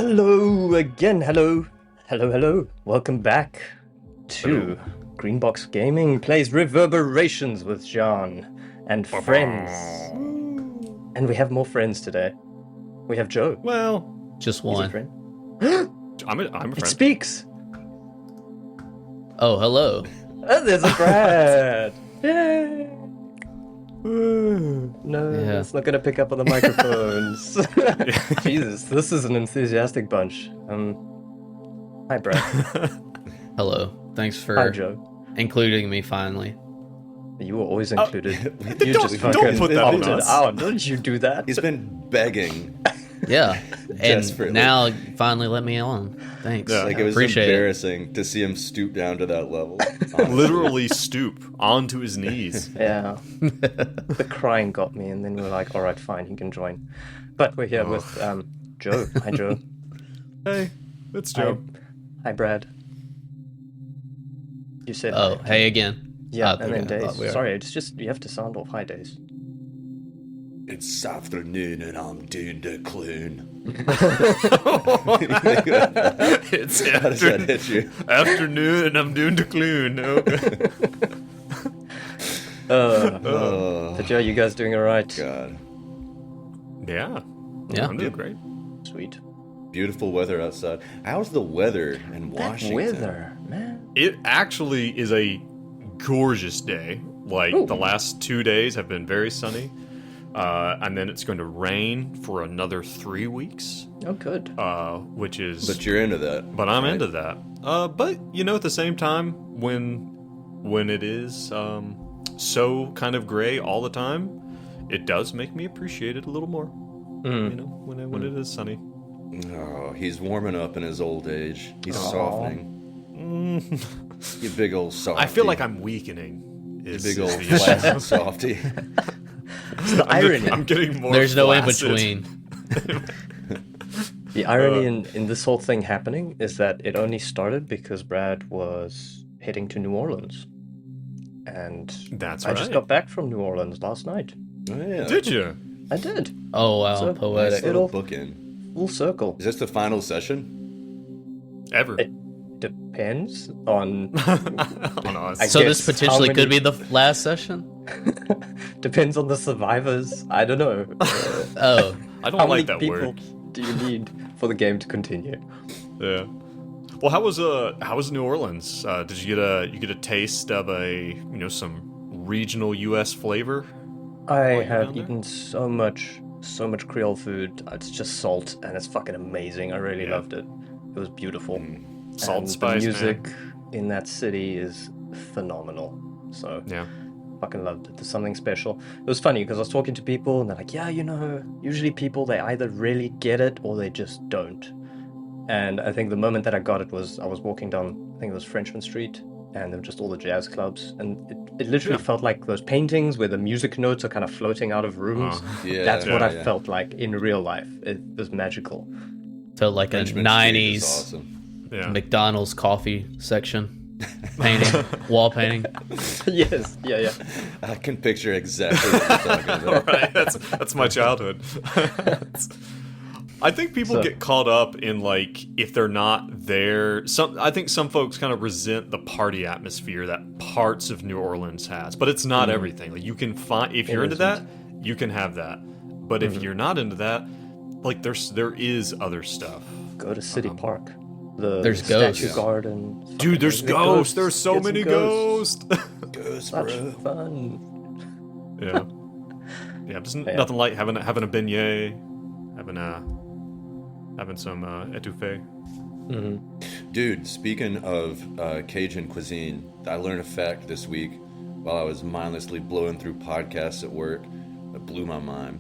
Hello again, hello. Welcome back to Greenbox Gaming plays Reverberations with Ch1 and friends. And we have more friends today. We have Joe. Well, just He's a one. friend. I'm a friend. It speaks. Oh, hello. Oh, there's a Brad. Yay. No, Yeah. it's not going to pick up on the microphones. Jesus, this is an enthusiastic bunch. Hi, Brad. Hello. Thanks Hi, for Joe. including me finally. You were always included. You Don't- just don't fucking put that on opted us. out. Don't you do that? He's been begging. Yeah. And Desperately. now finally let me on. Thanks. Yeah. Like, it was Appreciate embarrassing to see him stoop down to that level. honestly. Literally stoop onto his knees. Yeah. The crying got me, and then we were like, all right, fine, he can join. But we're here with Joe. Hi, Joe. Hey, it's Joe. Hi, Brad. You said Oh, hi. hey again. Yeah, Oh, and then okay, I thought Days. we were- Sorry, it's just, you have to sound off. Hi, Days. It's afternoon and I'm doing the clune. It's How does that hit you? afternoon and I'm doing the clune. Oh, But Joe, you guys doing all right? God. Yeah. Yeah. I'm doing great. Sweet. Beautiful weather outside. How's the weather in Washington? Weather, man. It actually is a gorgeous day. Like, Ooh. the last 2 days have been very sunny. And then it's going to rain for another 3 weeks, Oh, good. which is... But you're into that. But I'm right? into that. But you know, at the same time, when it is so kind of gray all the time, it does make me appreciate it a little more. You know, when it is sunny. Oh, he's warming up in his old age. He's softening. You big old softy. I feel like I'm weakening. You Is, big is old the issue. flat softy. It's the irony. I'm getting more. There's no in flaccid. between. The irony in this whole thing happening is that it only started because Brad was heading to New Orleans. And That's I right. just got back from New Orleans last night. Oh, yeah. Did you? I did. Oh wow, So- Nice poetic. little It'll- bookend. Full circle. Is this the final session? Ever? Depends on On us. I So this guess potentially how could many- be the last session? depends on the survivors. I don't know. Oh. I don't How like many that people word. do you need for the game to continue? Yeah. Well, how was New Orleans? Did you get a taste of some regional U.S. flavor? I you have down there? eaten so much Creole food. It's just salt, and it's fucking amazing. I really Yeah. loved it. It was beautiful. Salt and And spice, the man. music in that city is phenomenal. So Yeah. fucking loved it. There's something special. It was funny because I was talking to people and they're like, yeah, usually people, they either really get it or they just don't. And I think the moment that I got it was I was walking down, I think it was Frenchman Street, and there were just all the jazz clubs. And it literally felt like those paintings where the music notes are kind of floating out of rooms. Yeah. That's what yeah, I yeah. felt like in real life. It was magical. Felt like a Frenchman Street is 90s awesome. Yeah. McDonald's coffee section. Painting. Wall painting. Yes, yeah. I can picture exactly what you're talking about. Right. That's my childhood. I think people So- get caught up in, like, if they're not there. I think some folks kind of resent the party atmosphere that parts of New Orleans has, but it's not everything. Like, you can find, if you're into that, you can have that. But if you're not into that, like, there is other stuff. Go to City Uh-huh. Park. The There's statue ghosts. garden. Dude, there's Fucking ghosts. There's so Get some many ghosts. ghosts. Ghost, Such bro. fun. Yeah. Yeah, just nothing like having a beignet, having some etouffee. Dude, speaking of Cajun cuisine, I learned a fact this week while I was mindlessly blowing through podcasts at work that blew my mind.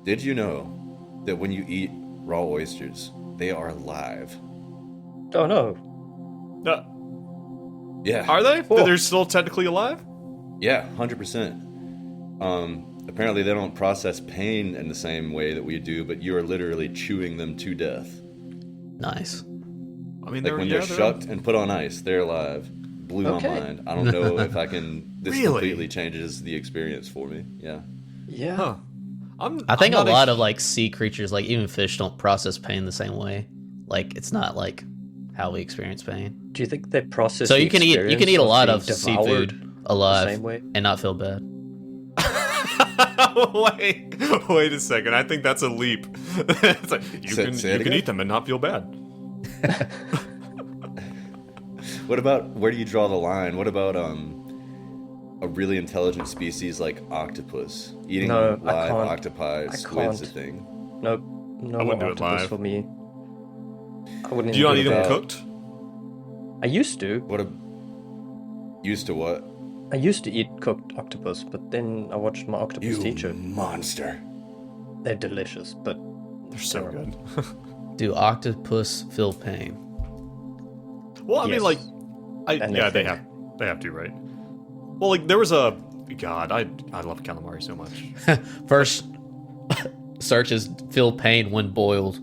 Did you know that when you eat raw oysters, they are alive? Oh no. Yeah. Are they? Cool. They're still technically alive? Yeah, 100%. Apparently they don't process pain in the same way that we do, but you are literally chewing them to death. Nice. I mean, Like when they're shucked and put on ice, they're alive. Blew Okay. my mind. I don't know if I can. This Really? completely changes the experience for me. Yeah. Yeah. Huh. I think I'm a not lot of like sea creatures, like even fish, don't process pain the same way. Like it's not like how we experience pain. Do you think they process? So the you can eat experience a lot being of devoured seafood the alive same way? and not feel bad. Wait a second. I think that's a leap. It's like you Say it can again? eat them and not feel bad. What about, where do you draw the line? What about a really intelligent species like octopus? Eating No, I live can't. octopi, I squid's a can't. thing. Nope. No I wouldn't more do it octopus live. for me. I wouldn't Do you not eat even them that. cooked? I used to. Used to what? I used to eat cooked octopus, but then I watched my octopus You teacher. monster. They're delicious, but They're so terrible. good. Do octopus feel pain? Well, I mean, Yes. like, And yeah, they they think. have to, right? Well, like, there was a God. I love calamari so much. First search is feel pain when boiled.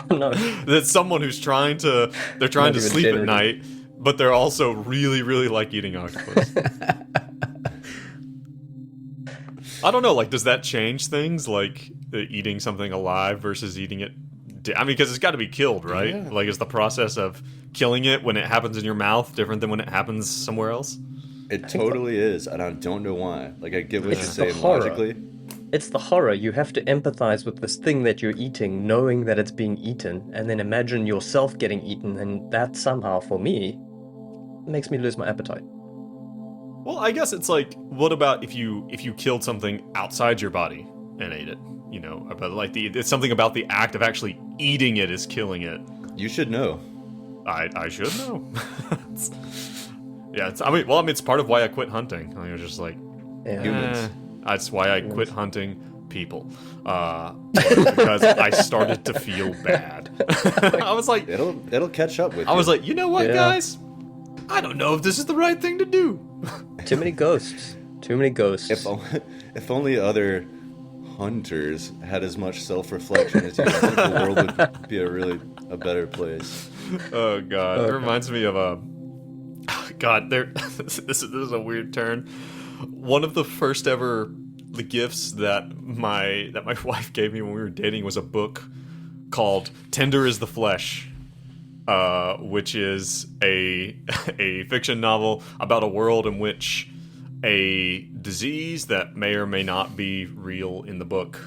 No. That's someone who's trying to Not sleep even at generative. night, but they're also really, really like eating octopus. I don't know. Like, does that change things? Like, eating something alive versus eating it? I mean, because it's got to be killed, right? Yeah. Like, is the process of killing it when it happens in your mouth different than when it happens somewhere else? It totally is, and I don't know why. Like, I get what you're It's the saying horror. logically. It's the horror. You have to empathize with this thing that you're eating, knowing that it's being eaten, and then imagine yourself getting eaten, and that somehow, for me, makes me lose my appetite. Well, I guess it's like, what about if you killed something outside your body and ate it? You know, about like it's something about the act of actually eating it is killing it. You should know. I should know. Yeah, I mean, it's part of why I quit hunting. I was just like, Yeah. Humans. That's why I quit hunting people. Because I started to feel bad. I was like, It'll catch up with you. I was like, you know what, Yeah. guys? I don't know if this is the right thing to do. Too many ghosts. Too many ghosts. if only other hunters had as much self-reflection as you, I think the world would be a better place. Oh god, it reminds me of God, this is a weird turn. One of the first ever gifts that my wife gave me when we were dating was a book called "Tender is the Flesh," which is a fiction novel about a world in which a disease that may or may not be real in the book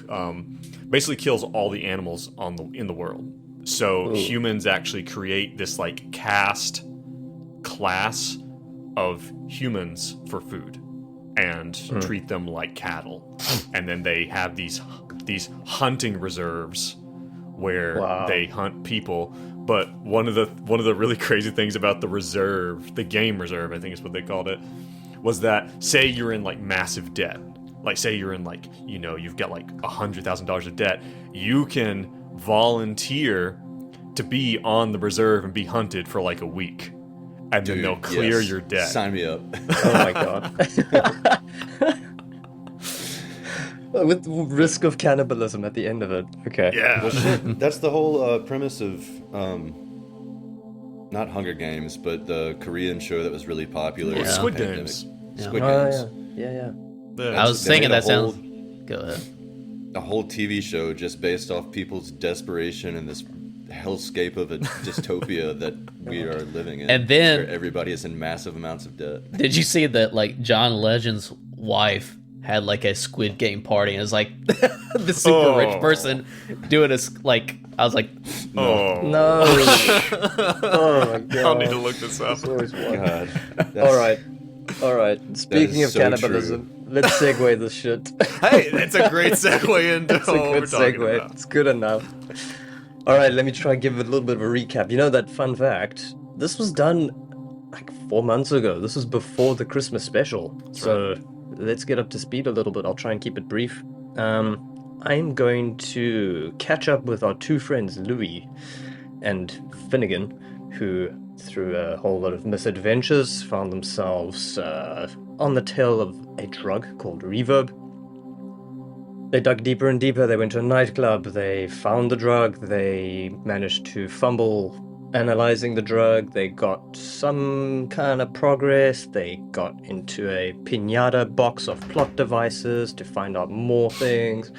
basically kills all the animals in the world. So humans actually create this like caste class of humans for food and treat them like cattle, and then they have these hunting reserves where Wow. they hunt people. But one of the really crazy things about the reserve, the game reserve, I think is what they called it, was that say you're in like massive debt, like say you're in like, you know, you've got like $100,000 of debt, you can volunteer to be on the reserve and be hunted for like a week, and then Dude, they'll clear yes. your debt. Sign me up. Oh my god. With risk of cannibalism at the end of it. Okay. Yeah. That's the whole premise of not Hunger Games, but the Korean show that was really popular. Yeah. during the Squid pandemic. Games. Yeah. Squid Oh, Games. yeah. Yeah, yeah. Yeah. I was They thinking made a that whole- sounds. Go ahead. A whole TV show just based off people's desperation in this hellscape of a dystopia that we are living in. And then- where everybody is in massive amounts of debt. Did you see that like John Legend's wife had like a Squid Game party and it was like the super rich person doing like I was like, Oh. No. Oh my god. I'll need to look this up. It's always one. God. All right. All right. Speaking of so cannibalism, let's segue this shit. Hey, that's a great segue into It's a what we're good talking segue. about. It's good enough. All right, let me try and give it a little bit of a recap. You know that fun fact? This was done like 4 months ago. This was before the Christmas special. So let's get up to speed a little bit. I'll try and keep it brief. I'm going to catch up with our two friends, Louis and Finnegan, who, through a whole lot of misadventures, found themselves on the tail of a drug called Reverb. They dug deeper and deeper. They went to a nightclub. They found the drug. They managed to fumble analyzing the drug. They got some kind of progress. They got into a piñata box of plot devices to find out more things.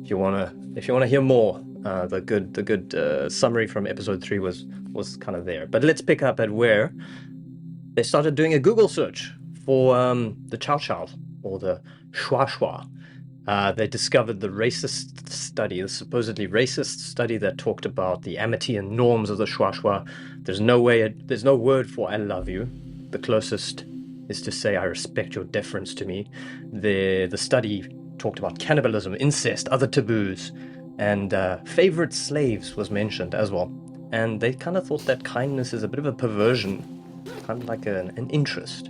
If you wanna hear more The good summary from episode 3 was kind of there. But let's pick up at where they started doing a Google search for the Ch1 or the Ch1. They discovered the the supposedly racist study that talked about the amity and norms of the Ch1. There's no word for "I love you." The closest is to say "I respect your deference to me." The study talked about cannibalism, incest, other taboos, and favorite slaves was mentioned as well. And they kind of thought that kindness is a bit of a perversion, kind of like an interest.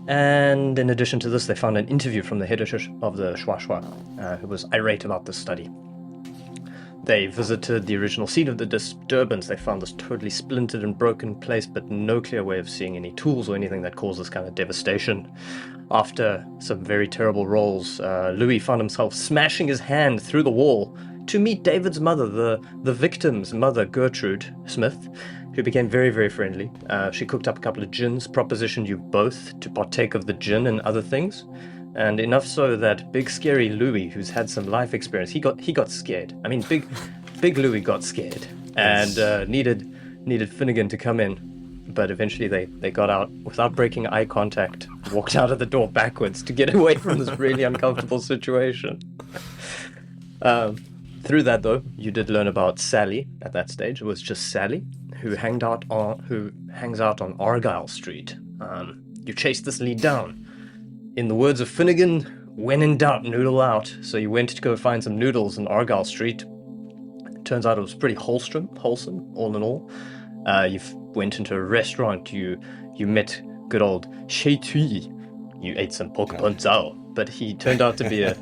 And in addition to this, they found an interview from the head of the Ch1, who was irate about this study. They visited the original scene of the disturbance. They found this totally splintered and broken place, but no clear way of seeing any tools or anything that caused this kind of devastation. After some very terrible rolls, Louis found himself smashing his hand through the wall to meet David's mother, the victim's mother, Gertrude Smith, who became very, very friendly. She cooked up a couple of gins, propositioned you both to partake of the gin and other things. And enough so that big scary Louis, who's had some life experience, he got scared. I mean, big Louis got scared and needed Finnegan to come in. But eventually they got out without breaking eye contact, walked out of the door backwards to get away from this really uncomfortable situation. Through that, though, you did learn about Sally at that stage. It was just Sally, who hangs out on Argyle Street. You chased this lead down. In the words of Finnegan, when in doubt, noodle out. So you went to go find some noodles in Argyle Street. Turns out it was pretty wholesome, all in all. You went into a restaurant. You met good old Ch1. You ate some pork ponzao, but he turned out to be a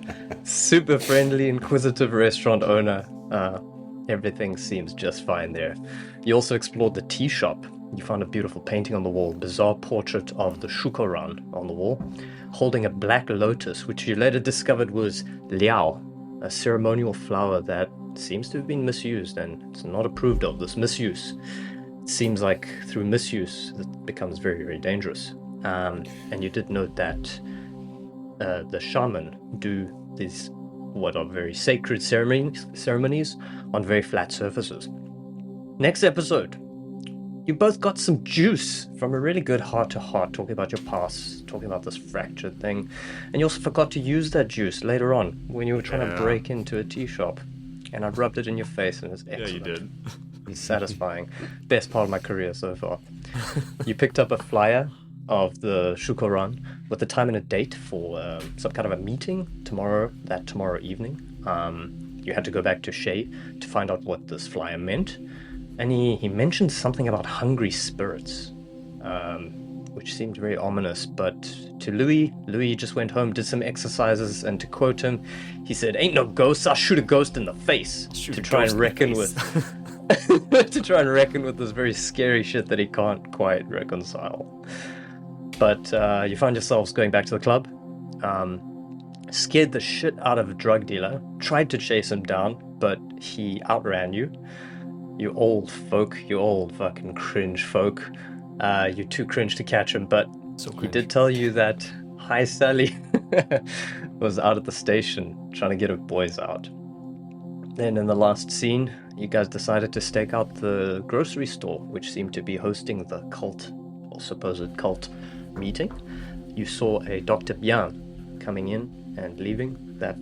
super friendly, inquisitive restaurant owner. Everything seems just fine there. You also explored the tea shop. You found a beautiful painting on the wall, bizarre portrait of the Ch1 on the wall, holding a black lotus, which you later discovered was liao, a ceremonial flower that seems to have been misused, and it's not approved of, this misuse. It seems like through misuse, it becomes very, very dangerous. And you did note that the shaman do these, what are very sacred ceremonies on very flat surfaces. Next episode, you both got some juice from a really good heart-to-heart, talking about your past, talking about this fractured thing. And you also forgot to use that juice later on when you were trying to break into a tea shop. And I rubbed it in your face, and it was excellent. Yeah, you did. It's satisfying. Best part of my career so far. You picked up a flyer of the Ch1 with the time and a date for some kind of a meeting tomorrow evening. You had to go back to Shay to find out what this flyer meant. And he mentioned something about hungry spirits, which seemed very ominous. But to Louis just went home, did some exercises, and to quote him, he said, "Ain't no ghosts, I'll shoot a ghost in the face," to try and reckon with this very scary shit that he can't quite reconcile. But you find yourselves going back to the club, scared the shit out of a drug dealer, tried to chase him down, but he outran you. You old fucking cringe folk. You're too cringe to catch him, but he did tell you that Hi Sally was out at the station trying to get her boys out. Then in the last scene, you guys decided to stake out the grocery store, which seemed to be hosting the cult, or supposed cult, meeting. You saw a Dr. Bian coming in and leaving that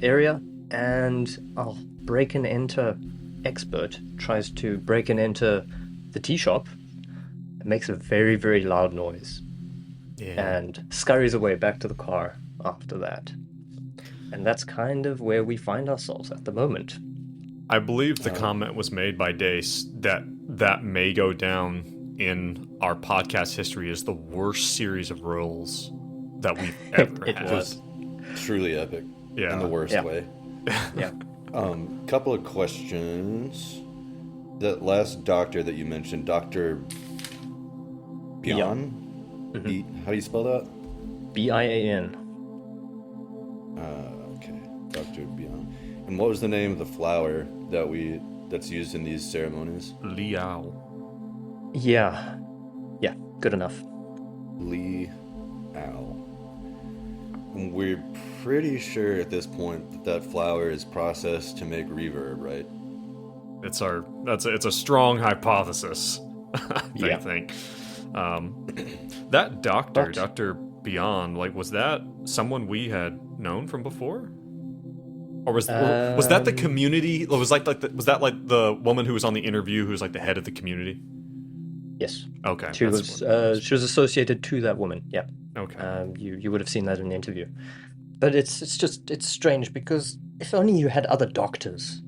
area, and a break and enter expert tries to break and enter the tea shop. It makes a very, very loud noise, and scurries away back to the car after that. And that's kind of where we find ourselves at the moment. I believe the comment was made by Dace that may go down in our podcast history as the worst series of rolls that we've ever had. It was truly epic in the worst way. Yeah. Couple of questions. That last doctor that you mentioned, Dr. Bian? Mm-hmm. How do you spell that? Bian. Okay, Dr. Bian. And what was the name of the flower that's used in these ceremonies? Liao. Yeah, good enough. Liao. We're pretty sure at this point that flour is processed to make reverb, right? It's a strong hypothesis. I think. That doctor, Dr. Beyond, like, was that someone we had known from before? Or was that the community? Was that like the woman who was on the interview who was like the head of the community? Yes. Okay. She was associated to that woman. Yeah. Okay. You would have seen that in the interview. But it's strange because if only you had other doctors.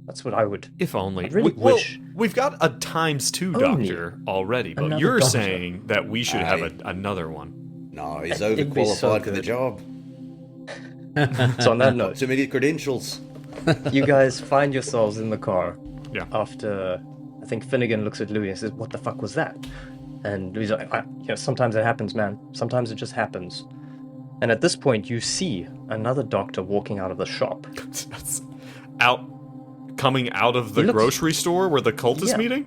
That's what I would. If only. I really wish. We've got a ×2 doctor already, but you're saying that we should have another one. No, he's overqualified for the job. So on that note, too many credentials. You guys find yourselves in the car. Yeah. After, I think Finnegan looks at Louis and says, "What the fuck was that?" And Louis is like, "Sometimes it happens, man. Sometimes it just happens." And at this point, you see another doctor walking out of the shop. Coming out of the grocery store where the cult is meeting?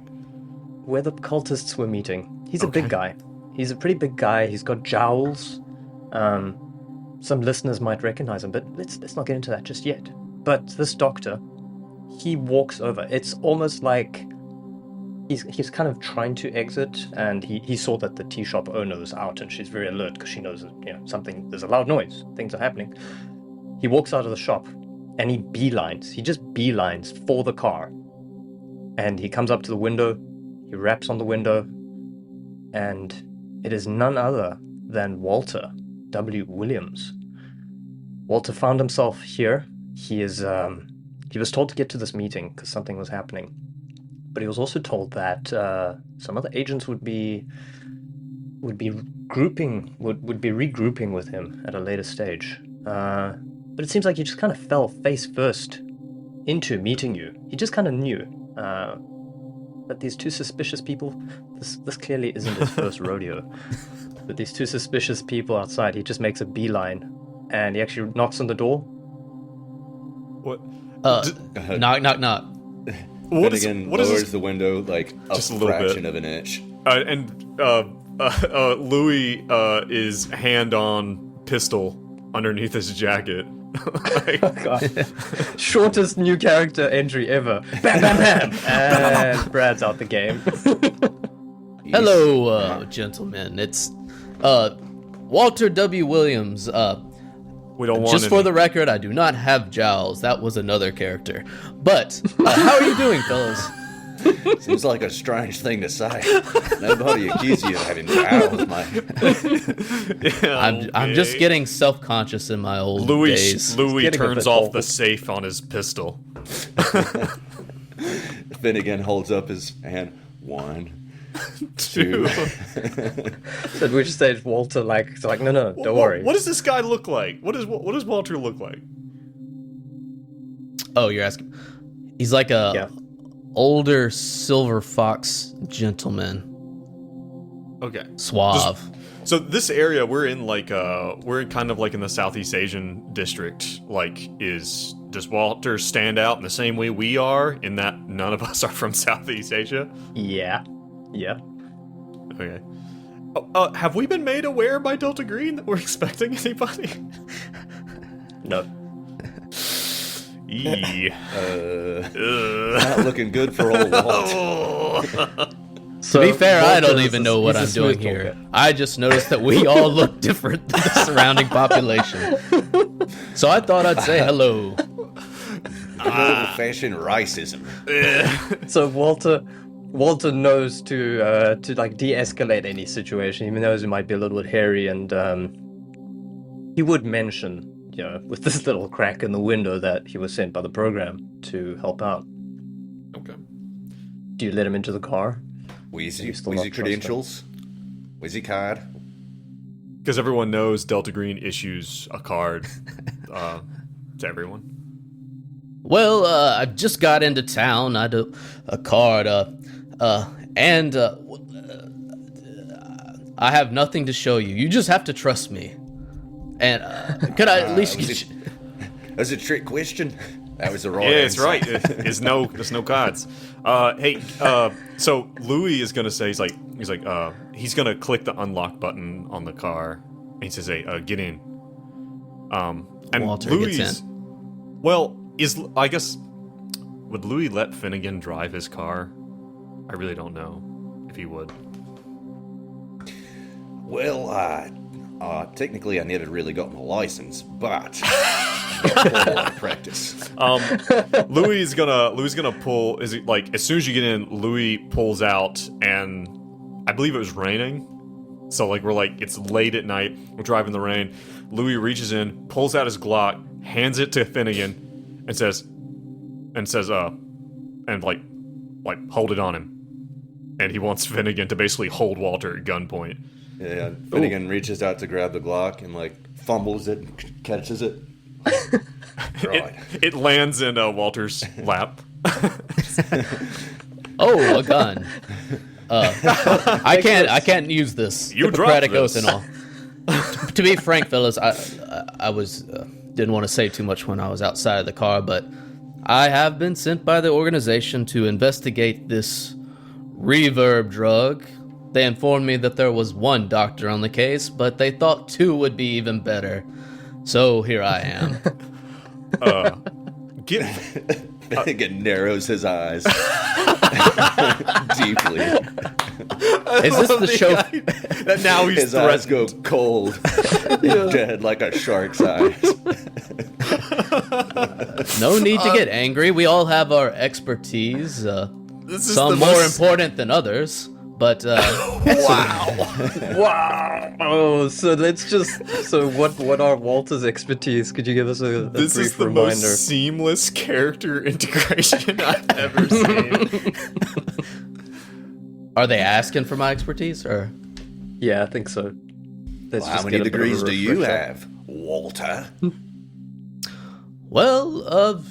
Where the cultists were meeting. He's a big guy. He's a pretty big guy. He's got jowls. Some listeners might recognize him, but let's not get into that just yet. But this doctor, he walks over. It's almost like he's kind of trying to exit, and he saw that the tea shop owner was out, and she's very alert because she knows that there's a loud noise, things are happening. He walks out of the shop, and he just beelines for the car, and he comes up to the window, he raps on the window, and it is none other than Walter W. Williams. Walter found himself here. He was told to get to this meeting because something was happening. But he was also told that some other agents would be regrouping with him at a later stage. But it seems like he just kind of fell face first into meeting you. He just kind of knew. But these two suspicious people, this clearly isn't his first rodeo. But these two suspicious people outside, he just makes a beeline, and he actually knocks on the door. What? Knock, knock, knock. Finnegan lowers the window like just a little fraction bit of an inch. Louis is hand on pistol underneath his jacket. Oh god. Shortest new character entry ever. Bam, bam, bam. And Brad's out the game. Hello, gentlemen. It's Walter W. Williams. We don't want just for the record, I do not have jowls. That was another character. But how are you doing, fellas? Seems like a strange thing to say. Nobody accused you of having jowls, mate. Yeah, I'm just getting self-conscious in my old days. Louis turns off the safe on his pistol. Finnegan holds up his hand. 1, 2. So we just say Walter, it's like, no, don't worry. What does this guy look like? What does Walter look like? Oh, you're asking. He's like a older silver fox gentleman. Okay. Suave. So this area we're in, we're kind of like in the Southeast Asian district. Does Walter stand out in the same way we are, in that none of us are from Southeast Asia? Yeah. Okay. Have we been made aware by Delta Green that we're expecting anybody? No. Not looking good for old Walt. To be fair, I don't even know what I'm doing here. Talker. I just noticed that we all look different than the surrounding population. So I thought I'd say hello. Old-fashioned racism. So Walter knows to de-escalate any situation. He knows it might be a little bit hairy, and he would mention, with this little crack in the window, that he was sent by the program to help out. Okay. Do you let him into the car? Wheezy credentials? Wheezy card? Because everyone knows Delta Green issues a card to everyone. Well, I just got into town. I do a card, and I have nothing to show you. You just have to trust me. And could I at least get you... That was a trick question. That was the wrong it's answer. right. There's no cards. Hey, so Louis is gonna say he's gonna click the unlock button on the car, and he says, "Hey, get in." And Walter Louis, gets in. well, I guess, would Louis let Finnegan drive his car? I really don't know if he would. Well, technically I never really got my license, but I got a lot of practice. Louis is gonna pull. Is it like as soon as you get in, Louis pulls out, and I believe it was raining. So like it's late at night. We're driving in the rain. Louis reaches in, pulls out his Glock, hands it to Finnegan, and says, hold it on him. And he wants Finnegan to basically hold Walter at gunpoint. Yeah, Finnegan reaches out to grab the Glock and fumbles it, and catches it. Right. It lands in Walter's lap. Oh, a gun. I can't use this. You Hippocratic dropped oath this. and all. To be frank, fellas, I was didn't want to say too much when I was outside of the car, but I have been sent by the organization to investigate this reverb drug. They informed me that there was one doctor on the case, but they thought two would be even better. So here I am. Finnegan narrows his eyes deeply. Is this the show? That now he's His eyes go cold, dead like a shark's eyes. No need to get angry. We all have our expertise. This is Some the more most- important than others. But Wow. Oh, so what are Walter's expertise? Could you give us a This brief is the reminder? most seamless character integration I've ever seen. are they asking for my expertise or? Yeah, I think so. Let's How just many get a bit of a degrees do you refresher. have, Walter? Well,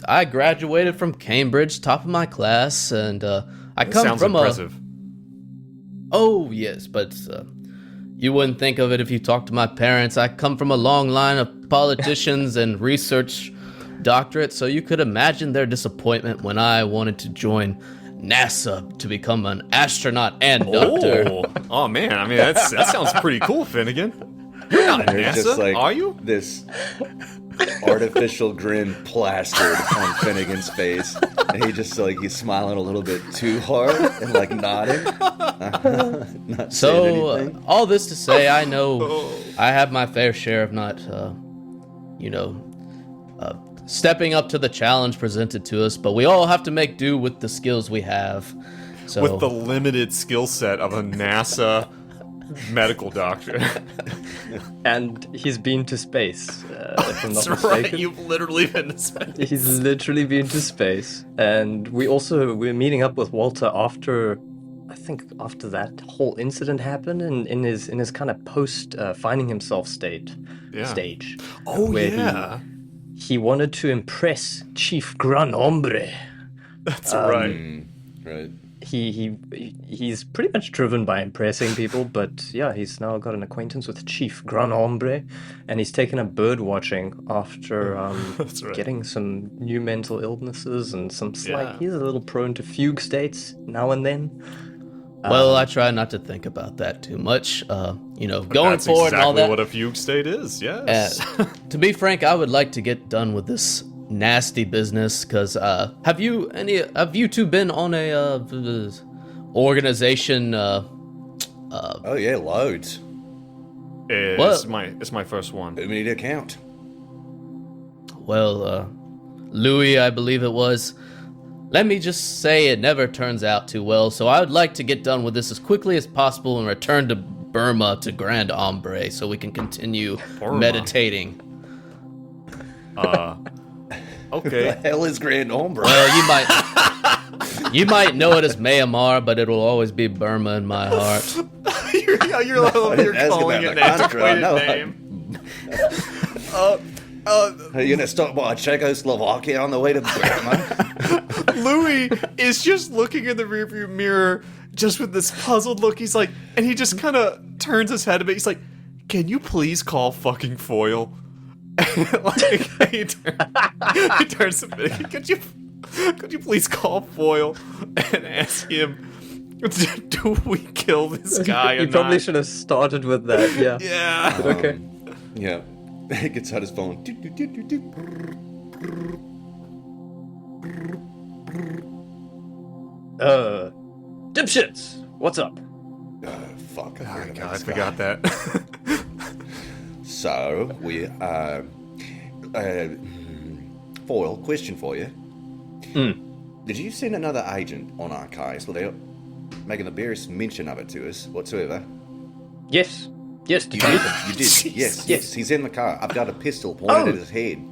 I graduated from Cambridge, top of my class, and I That come sounds from impressive. Oh yes, but you wouldn't think of it if you talked to my parents. I come from a long line of politicians and research doctorates, so you could imagine their disappointment when I wanted to join NASA to become an astronaut and doctor. Oh man, I mean that sounds pretty cool, Finnegan. You're not There's just NASA, are you? this artificial grin plastered on Finnegan's face, and he's smiling a little bit too hard and nodding, not saying So, anything. all this to say, I know I have my fair share of not, stepping up to the challenge presented to us, but we all have to make do with the skills we have. So, With the limited skill set of a NASA medical doctor. And he's been to space, if I'm not That's right, mistaken. you've literally been to space. He's literally been to space. And we're meeting up with Walter after that whole incident happened in his kind of post finding himself stage. Oh where yeah. He wanted to impress Chief Gran Hombre. That's right. Right. He's pretty much driven by impressing people, but yeah, he's now got an acquaintance with Chief Gran Hombre, and he's taken up bird watching after That's right. getting some new mental illnesses and some slight. Yeah. He's a little prone to fugue states now and then. well, I try not to think about that too much. Going That's forward and all exactly that. what a fugue state is, yes. To be frank, I would like to get done with this nasty business because have you two been on a organization? Oh yeah, loads. It's my first one. Who need to count? Well, Louis, I believe it was. Let me just say it never turns out too well, so I would like to get done with this as quickly as possible and return to Burma to Grand Ombre so we can continue Burma. meditating. Okay. The hell is Grand Ombre? Well, you might know it as Myanmar, but it'll always be Burma in my heart. you're ask calling about it an the country, I antiquated know. name. Are you gonna stop by Czechoslovakia on the way to Burma? Louis is just looking in the rearview mirror, just with this puzzled look. He's like, and he just kind of turns his head a bit. He's like, "Can you please call fucking Foyle?" he turns to me. Could you please call Foyle and ask him, do we kill this guy? You or probably not? should have started with that. Yeah. Yeah. Okay. Yeah. He gets out his phone. Dipshits, what's up? Fuck. I forgot that. So, Foil, question for you. Did you send another agent on our case without making the barest mention of it to us whatsoever? Yes. Yes, did you? You did. Yes. He's in the car. I've got a pistol pointed at his head.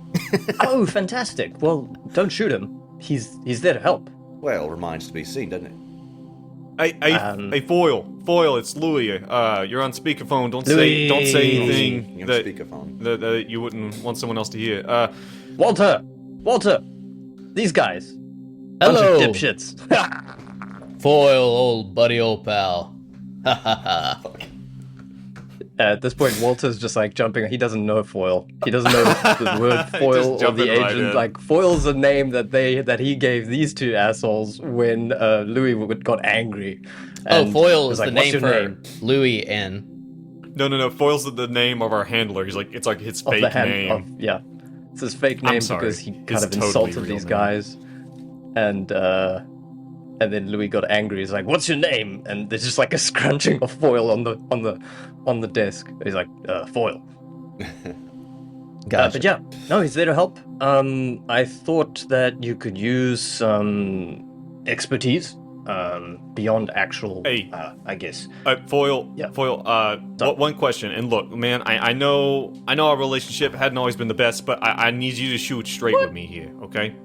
Oh, fantastic. Well, don't shoot him. He's there to help. Well, remains to be seen, doesn't it? Hey, Foil, it's Louis. You're on speakerphone. Don't Louis. say anything You're on that, speakerphone. that you wouldn't want someone else to hear. Walter, these guys. Hello. Bunch of dipshits. Foil, old buddy, old pal. Ha ha ha. At this point, Walter's just like jumping. He doesn't know Foil. He doesn't know the word Foil or jumping the right agent. in. Like Foil's a name that he gave these two assholes when Louis got angry. Oh, And Foil was is like, the "What's name your for name?" Louis and... No. Foil's the name of our handler. It's like his Of fake the hand name. of it's his fake name sorry. because he It's kind of totally insulted real these name. guys, and then Louis got angry. He's like, "What's your name?" And there's just like a scrunching of Foil on the desk. He's like, "Foil." Gotcha. But yeah, no, he's there to help. I thought that you could use some expertise beyond actual. Hey. I guess. Foil. Yeah. Foil. One question. And look, man, I know our relationship hadn't always been the best, but I need you to shoot straight with me here, okay?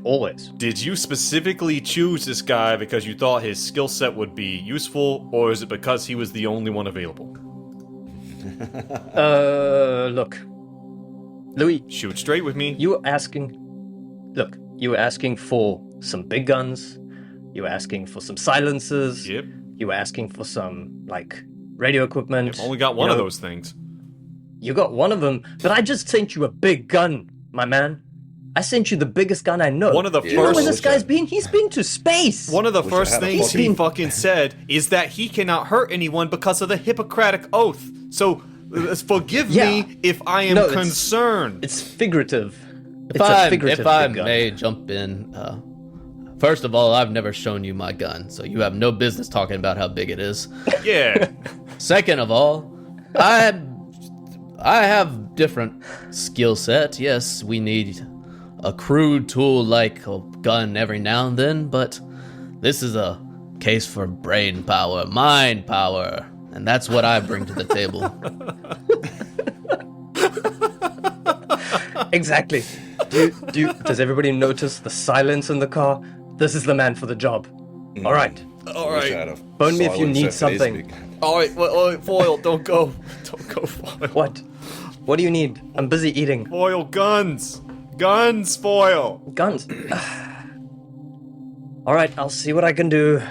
Always. Did you specifically choose this guy because you thought his skill set would be useful, or is it because he was the only one available? Look, Louis. Shoot straight with me. You were asking for some big guns. You were asking for some silencers. Yep. You were asking for some, like, radio equipment. I've only got one You of know, those things. You got one of them, but I just sent you a big gun, my man. I sent you the biggest gun I know. One of the Do you know where first- this guy's been? He's been to space. One of the Wish I first had a things he fucking- fucking said is that he cannot hurt anyone because of the Hippocratic Oath. So, forgive Yeah. me if I am No, it's- concerned. It's figurative. If It's a I, figurative if I big gun. may jump in, first of all, I've never shown you my gun, so you have no business talking about how big it is. Yeah. Second of all, I have different skill set. Yes, we need a crude tool like a gun every now and then, but this is a case for brain power, mind power, and that's what I bring to the table. Exactly. Does everybody notice the silence in the car? This is the man for the job. All right. All Wish I right. had a Phone me if you need silencer for this something. big gun. All right. Well, Foil, don't go. Don't go, Foil. What? What do you need? I'm busy eating. Foil, guns. Guns, Foil. Guns. All right, I'll see what I can do.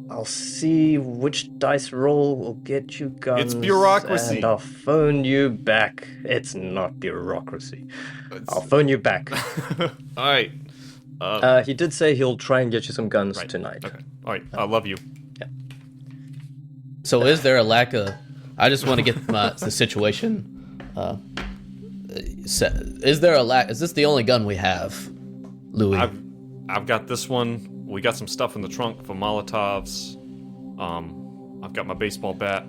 I'll see which dice roll will get you guns. It's bureaucracy. And I'll phone you back. It's not bureaucracy. I'll phone you back. All right. He did say he'll try and get you some guns tonight. Okay. All right. I love you. So is there a lack of... I just want to get the situation set. Is there a lack... Is this the only gun we have, Louis? I've got this one. We got some stuff in the trunk for Molotovs. I've got my baseball bat.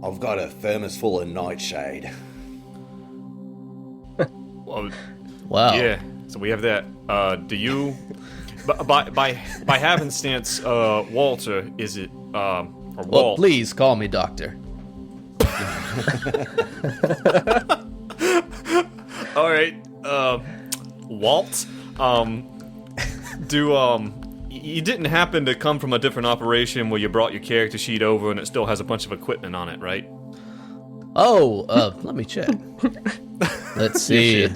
I've got a thermos full of nightshade. Well, Wow. yeah. So we have that. Do you? By happenstance, Walter, is it or Well, Walt? please call me doctor. All right. Walt. You didn't happen to come from a different operation where you brought your character sheet over and it still has a bunch of equipment on it, right? Oh, let me check. Let's see.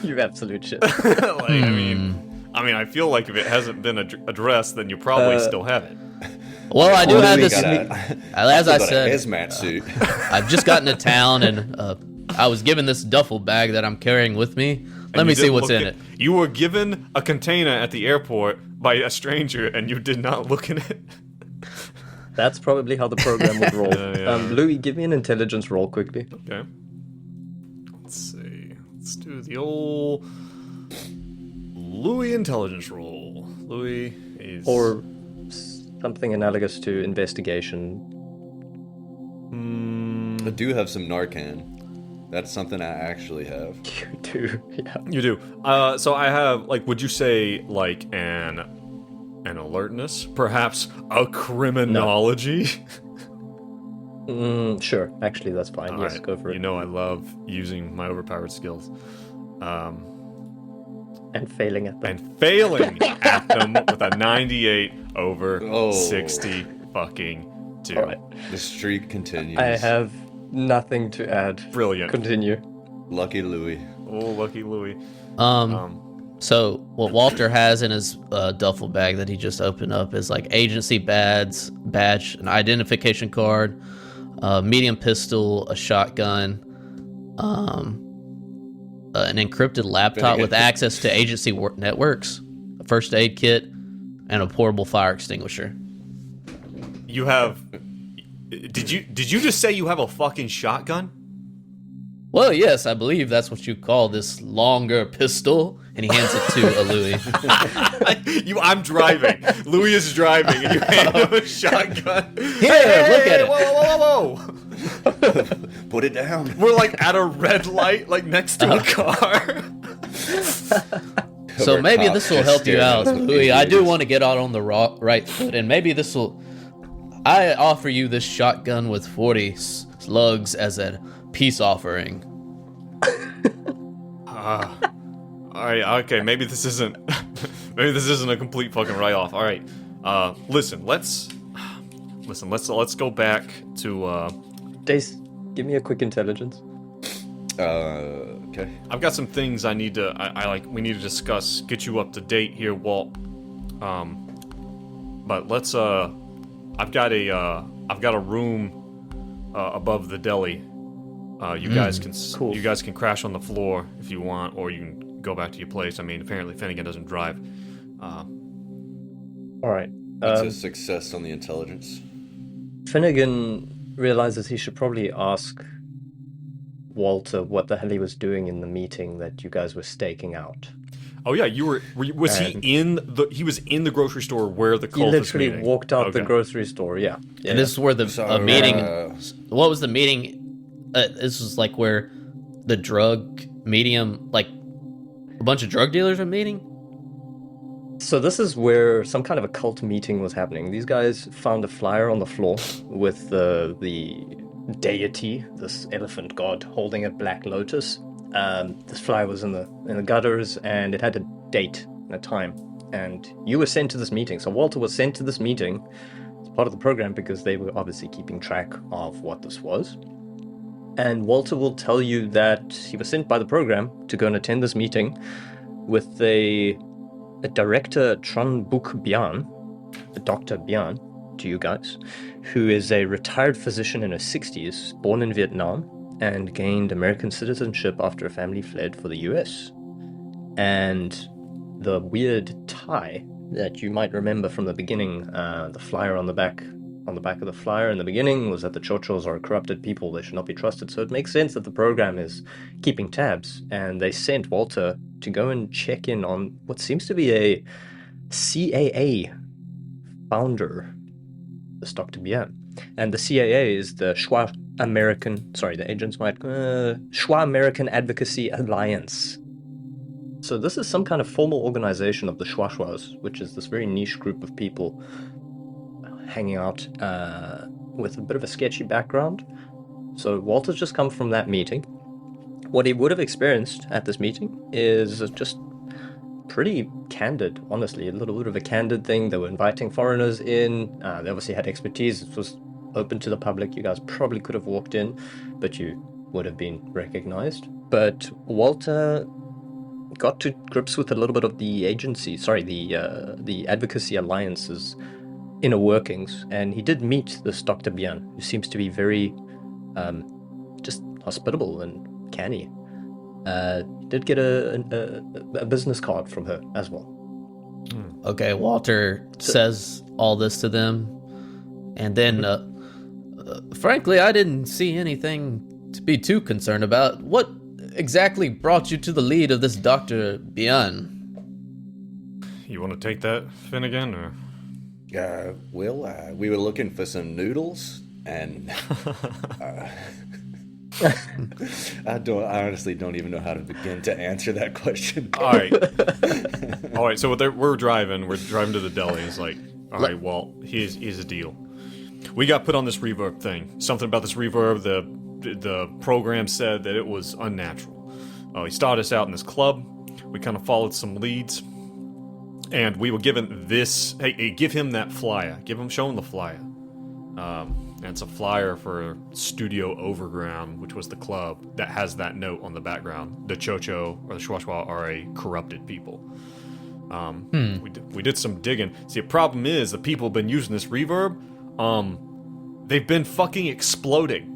You absolute shit. I feel like if it hasn't been addressed, then you probably still have it. Well, I do Well, have we this. got As I Got a said, hazmat suit. I've just gotten to town and I was given this duffel bag that I'm carrying with me. Let And me you see didn't what's look in at- it. You were given a container at the airport by a stranger, and you did not look in it. That's probably how the program would roll. Yeah. Louis, give me an intelligence roll quickly. Okay. Let's see. Let's do the old Louis intelligence roll. Louis is... Or something analogous to investigation. I do have some Narcan. That's something I actually have. You do, yeah. You do. So I have, like, would you say, like, an alertness? Perhaps a criminology? Sure, actually, that's fine. All yes, right. go for it. You know I love using my overpowered skills. And failing at them. And failing at them with a 98 over Oh. 60 fucking 2. All right. The streak continues. I have nothing to add. Brilliant. Continue. Lucky Louis. Oh, lucky Louis. So what Walter has in his duffel bag that he just opened up is like agency badge, an identification card, a medium pistol, a shotgun, an encrypted laptop with access to agency networks, a first aid kit, and a portable fire extinguisher. You have... Did you just say you have a fucking shotgun? Well, yes, I believe that's what you call this longer pistol. And he hands it to Louis. I'm driving. Louis is driving, and you hand him a shotgun. Here, look at it. Whoa. Put it down. We're like at a red light, like next to a car. So maybe this will help you out, Louis. I do want want to get out on the right foot, and maybe this will... I offer you this shotgun with 40 slugs as a peace offering. All right, okay, maybe this isn't a complete fucking write-off. All right, listen, let's go back to. Dace, give me a quick intelligence. Okay. I've got some things I need to. We need to discuss. Get you up to date here, Walt. But let's. I've got a room above the deli. You guys can cool. You guys can crash on the floor if you want, or you can go back to your place. I mean, apparently Finnegan doesn't drive. All right. It's a success on the intelligence. Finnegan realizes he should probably ask Walter what the hell he was doing in the meeting that you guys were staking out. Oh yeah, was he in the? He was in the grocery store where the He cult was literally meeting. walked out the Okay. grocery store. Yeah. And this is where the meeting... uh, What was the meeting? This was like where the drug medium... Like, a bunch of drug dealers were meeting? So this is where some kind of a cult meeting was happening. These guys found a flyer on the floor with the deity, this elephant god, holding a black lotus. This flyer was in the gutters, and it had a date and a time. And you were sent to this meeting. So Walter was sent to this meeting as part of the program because they were obviously keeping track of what this was. And Walter will tell you that he was sent by the program to go and attend this meeting with a director, Tran Buk Bian, a Dr. Bian, to you guys, who is a retired physician in her 60s, born in Vietnam, and gained American citizenship after a family fled for the US. And the weird tie that you might remember from the beginning, the flyer on the back of the flyer in the beginning was that the Ch1s are corrupted people, they should not be trusted. So it makes sense that the program is keeping tabs, and they sent Walter to go and check in on what seems to be a CAA founder, this Dr. Bian. And the CAA is the Ch1 American Advocacy Alliance. So this is some kind of formal organization of the Ch1s, which is this very niche group of people hanging out with a bit of a sketchy background. So Walter's just come from that meeting. What he would have experienced at this meeting is just pretty candid, honestly, a little bit of a candid thing. They were inviting foreigners in. They obviously had expertise. It was open to the public. You guys probably could have walked in, but you would have been recognized. But Walter got to grips with a little bit of the Advocacy Alliance's inner workings, and he did meet this Dr. Bian, who seems to be very just hospitable and canny. He did get a business card from her as well. Okay, Walter says all this to them, And then, frankly, I didn't see anything to be too concerned about. What exactly brought you to the lead of this Dr. Bian? You want to take that, Finnegan, or? We were looking for some noodles, and I honestly don't even know how to begin to answer that question. All right. So we're driving to the deli. It's like, all right, well, here's the deal. We got put on this reverb thing. Something about this reverb. The program said that it was unnatural. He started us out in this club. We kind of followed some leads. And we were given this. Hey, give him that flyer. Show him the flyer. And it's a flyer for Studio Overground, which was the club that has that note on the background. The Ch1 or the Ch1 are a corrupted people. We did some digging. See, the problem is the people have been using this reverb. They've been fucking exploding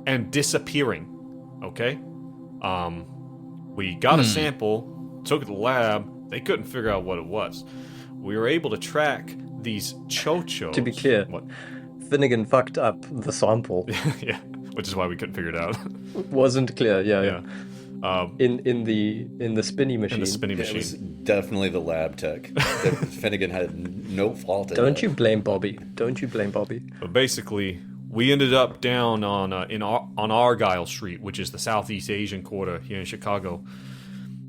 and disappearing. Okay. We got a sample, took it to the lab. They couldn't figure out what it was. We were able to track these Ch1s. To be clear, What? Finnegan fucked up the sample. Yeah, which is why we couldn't figure it out. Wasn't clear. Yeah. In the spinny machine. In the spinning It was machine. definitely the lab tech. Finnegan had no fault in Don't it. you blame Bobby? But basically, we ended up down on Argyle Street, which is the Southeast Asian quarter here in Chicago.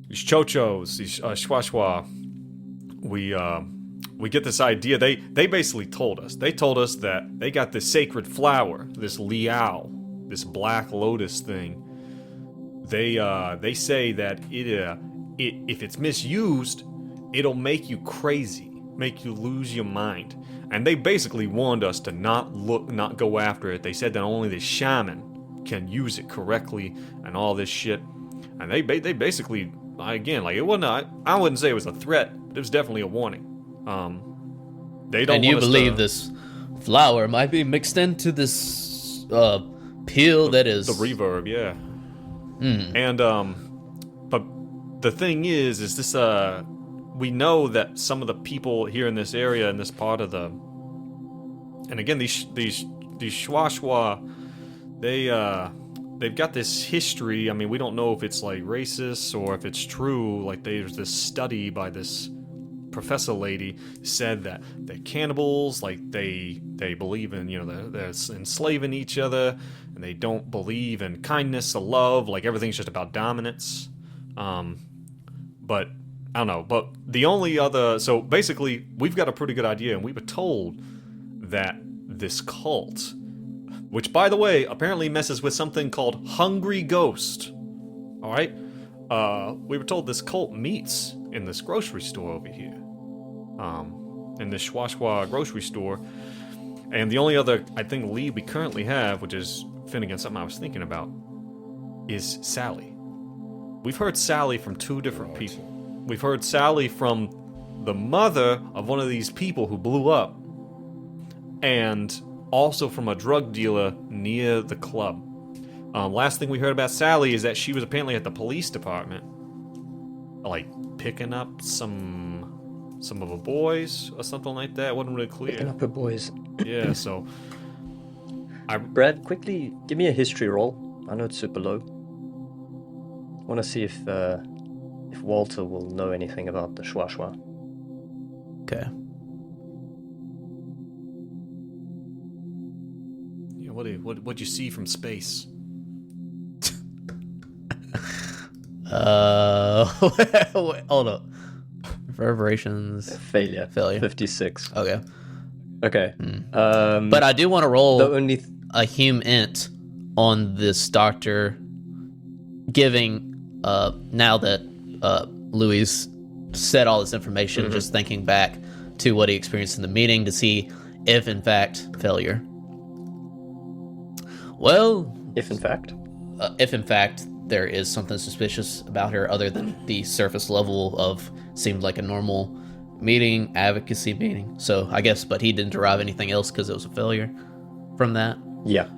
These Ch1s, these Ch1, we get this idea. They basically told us. They told us that they got this sacred flower, this liao, this black lotus thing. They say that if it's misused, it'll make you crazy, make you lose your mind. And they basically warned us to not go after it. They said that only the shaman can use it correctly and all this shit. And they basically, again, like, it wasn't. I wouldn't say it was a threat, but it was definitely a warning. They don't. And you want us believe this flower might be mixed into this peel that is the reverb, yeah. And but the thing is this we know that some of the people here in this area, in this part of the, and again these Ch1, they've got this history. I mean, we don't know if it's like racist or if it's true. Like, there's this study by this professor lady said that they're cannibals. Like, they believe in, they're enslaving each other, and they don't believe in kindness or love. Like, everything's just about dominance. But I don't know. But the only other, so basically, we've got a pretty good idea, and we were told that this cult, which, by the way, apparently messes with something called Hungry Ghost. All right? We were told this cult meets in this grocery store over here. In this Ch1 grocery store. And the only other, I think, lead we currently have, which is, Finnegan, something I was thinking about, is Sally. We've heard Sally from two different people. We've heard Sally from the mother of one of these people who blew up, and also from a drug dealer near the club. Last thing we heard about Sally is that she was apparently at the police department, like picking up some of the boys or something like that. It wasn't really clear. Picking up her boys. Yeah, so Brad, quickly give me a history roll. I know it's super low. I want to see if Walter will know anything about the Ch1. Okay. yeah, what'd you see from space? Wait, hold up. Reverberations. Failure. 56. Okay. But I do want to roll the only a hum int on this doctor, giving now that Louis said all this information, just thinking back to what he experienced in the meeting to see if in fact failure. Well, if in fact there is something suspicious about her other than the surface level of seemed like a normal advocacy meeting. So I guess, but he didn't derive anything else because it was a failure from that. Yeah.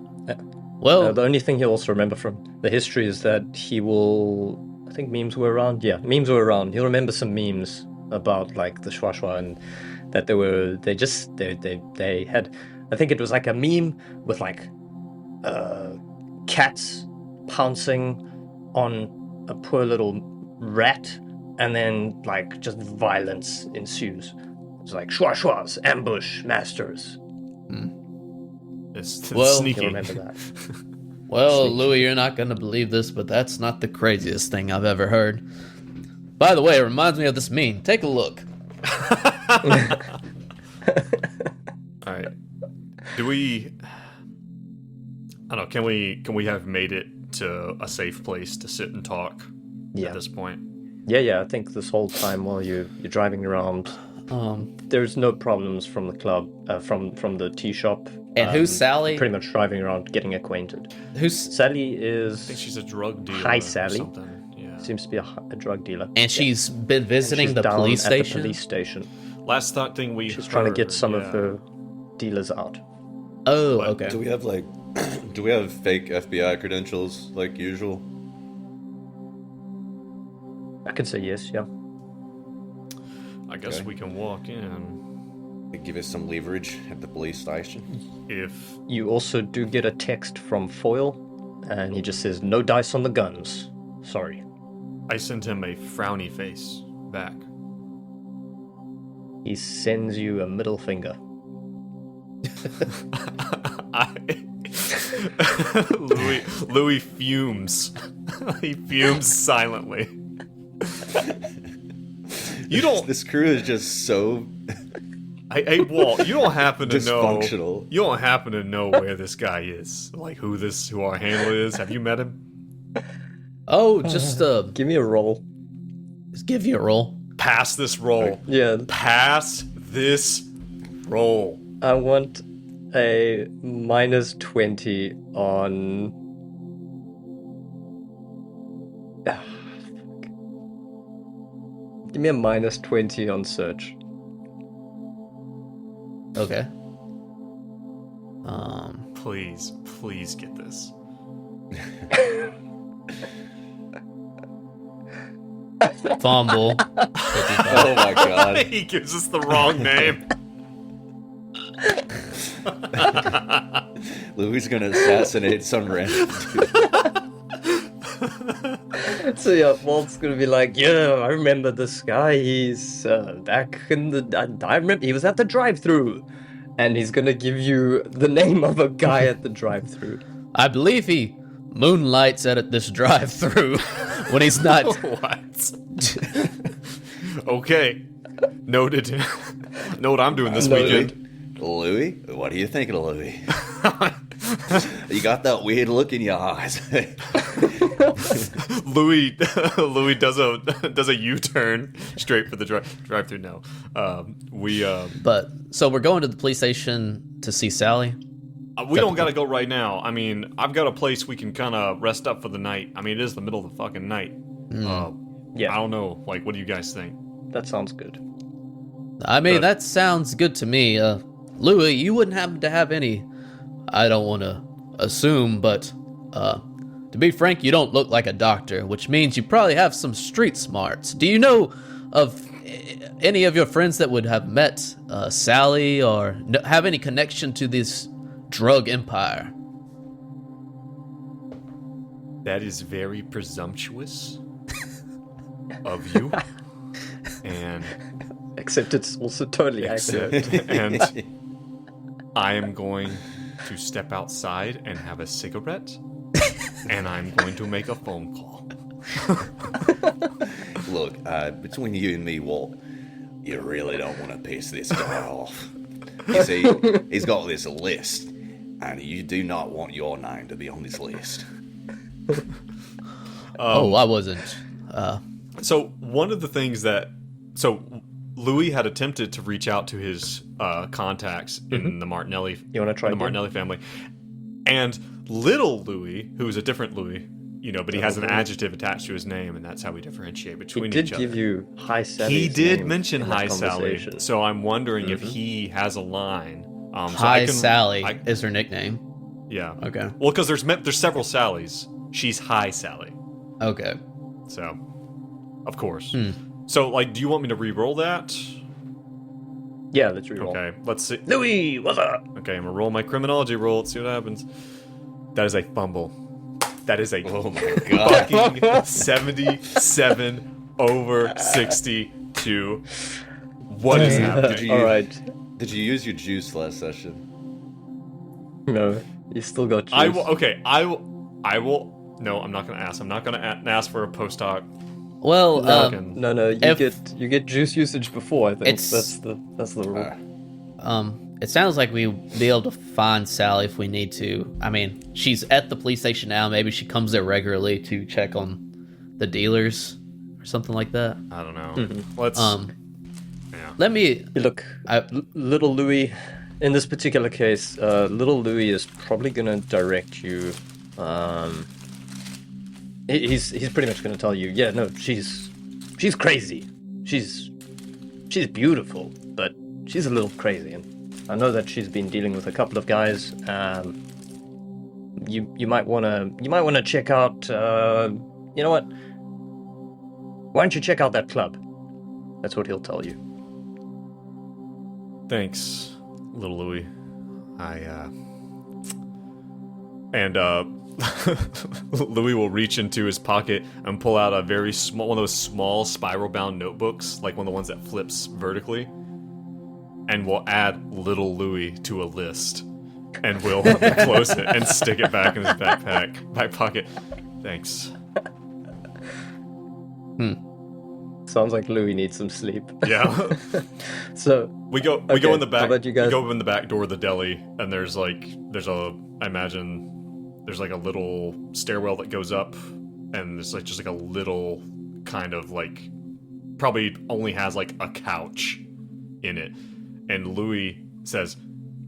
Well, the only thing he'll also remember from the history is that he will. I think memes were around. Yeah, memes were around. He'll remember some memes about like the Ch1 and that they had I think it was like a meme with like cats pouncing on a poor little rat, and then like just violence ensues. It's like schwa, ambush masters. It's Well, sneaky. You remember that? Well, Louis, you're not going to believe this, but that's not the craziest thing I've ever heard. By the way, it reminds me of this meme. Take a look. All right. Do we? I don't know. Can we have made it to a safe place to sit and talk Yeah. at this point? Yeah. I think this whole time while you're driving around, there's no problems from the club, from the tea shop. And who's Sally? Pretty much driving around, getting acquainted. Who's Sally I is think she's a drug dealer. Hi, or Sally. something. Yeah. seems to be a drug dealer. and she's been visiting She's the down police at the station. police station. Last thing we She's trying to get heard, some yeah. of her dealers out. Oh, What? okay. Do we have do we have fake FBI credentials like usual? I can say yes, yeah. I guess Okay. we can walk in. They give us some leverage at the police station. If You also do get a text from Foyle, and he just says, "No dice on the guns. Sorry." I send him a frowny face back. He sends you a middle finger. Louis fumes. He fumes silently. You don't. This crew is just so Hey, Walt. You don't happen to know. dysfunctional. You don't happen to know where this guy is, like who our handler is. Have you met him? Oh, just Give me a roll. just give you a roll. Pass this roll. Yeah, Pass this roll. I want a -20 on. Ah, fuck. Give me a -20 on search. Okay. Please get this. Fumble. Oh my god. He gives us the wrong name. Louis gonna assassinate some random dude. So yeah, Walt's gonna be like, "Yeah, I remember this guy. He's back in the. I remember he was at the drive-through," and he's gonna give you the name of a guy at the drive-through. I believe he moonlights at this drive-through when he's not. What? Okay. Noted. Know what I'm doing this weekend. Louis? What are you thinking of Louis? You got that weird look in your eyes. Louis does a U-turn straight for the drive-through. No, But so we're going to the police station to see Sally. we don't gotta go right now. I mean, I've got a place we can kind of rest up for the night. I mean, it is the middle of the fucking night. Yeah, I don't know. Like, what do you guys think? that sounds good. I mean, Good. that sounds good to me. Louis, you wouldn't happen to have any. I don't want to assume, but to be frank, you don't look like a doctor, which means you probably have some street smarts. Do you know of any of your friends that would have met Sally or have any connection to this drug empire? That is very presumptuous of you, and Except it's also totally accurate. and I am going to step outside and have a cigarette, and I'm going to make a phone call. Look, between you and me, Walt, you really don't want to piss this guy off. You see, he's got this list, and you do not want your name to be on this list. Oh, I wasn't. So one of the things Louis had attempted to reach out to his contacts in the Martinelli. You wanna try the again? Martinelli family, and little Louis, who's a different Louis, but he has an adjective attached to his name, and that's how we differentiate He between did each other. give you Hi Sally. He did mention Hi Sally, conversation. so I'm wondering if he has a line. So Hi Sally is her nickname. Yeah. Okay. Well, because there's several Sallys. She's Hi Sally. Okay. So, of course. So, like, do you want me to re-roll that? Yeah, let's reroll. Okay, let's see. Louis, what's up? Okay, I'm gonna roll my criminology roll. Let's see what happens. That is a fumble. That is a Oh my god. fucking 77 over 62. What is happening? All right. Did you use your juice last session? No, you still got juice. I will. Okay, I will. No, I'm not gonna ask. I'm not gonna ask for a post hoc. Well, No, you get juice usage before. I think It's- that's the rule. it sounds like we'll be able to find Sally if we need to. I mean, she's at the police station now. Maybe she comes there regularly to check on the dealers or something like that. I don't know. Mm-hmm. Let's. Yeah. Let me. Look, little Louis. In this particular case, little Louis is probably gonna direct you. He's pretty much gonna tell you, yeah, no, she's crazy. She's beautiful, but she's a little crazy, and I know that she's been dealing with a couple of guys. You might wanna check out. You know what? Why don't you check out that club? That's what he'll tell you. Thanks, little Louis. Louis will reach into his pocket and pull out a very small, one of those small spiral-bound notebooks, like one of the ones that flips vertically, and will add little Louis to a list, and will close it and stick it back in his back pocket. Thanks. Sounds like Louis needs some sleep. Yeah. So We go Okay, in the back. how about you guys? We go in the back door of the deli, and there's a little stairwell that goes up, and there's just a little kind of probably only has a couch in it, and Louis says,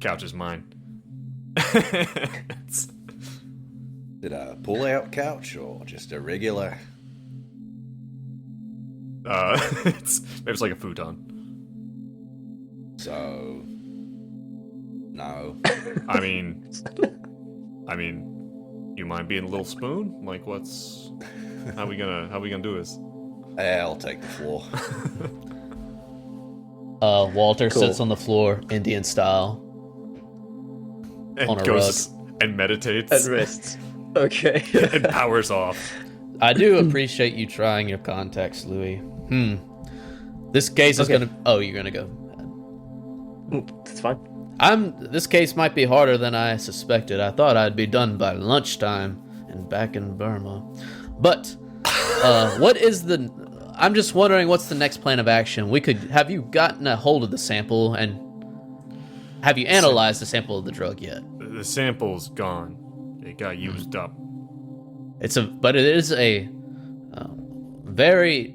"Couch is mine." Is it a pull-out couch or just a regular? It's like a futon. So, no. I mean, you mind being a little spoon? How we gonna do this? I'll take the floor. Walter Cool. sits on the floor, Indian style. And On a goes and meditates and rests. Okay. and powers off. I do appreciate you trying your contacts, Louis. This case is Okay. gonna. Oh, you're gonna go. It's fine. This case might be harder than I suspected. I thought I'd be done by lunchtime and back in Burma. But I'm just wondering what's the next plan of action? Have you gotten a hold of the sample, and have you analyzed the sample of the drug yet? The sample's gone. It got used up. But it is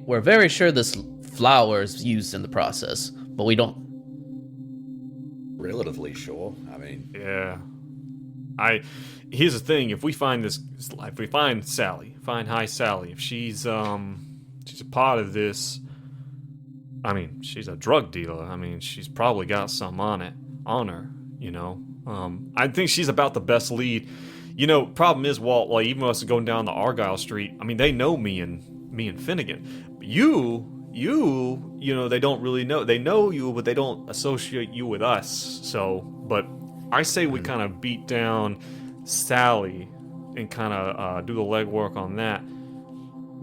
we're very sure this flower is used in the process, but we don't. Relatively sure. I mean, Yeah. Here's the thing, if we find Sally, Hi Sally, if she's a part of this, she's a drug dealer. She's probably got some on her, you know. I think she's about the best lead. You know, problem is, Walt, even us going down the Argyle Street, they know me and Finnegan. But you know, they don't really know. They know you, but they don't associate you with us. So, but I say we kind of beat down Sally and kind of do the legwork on that.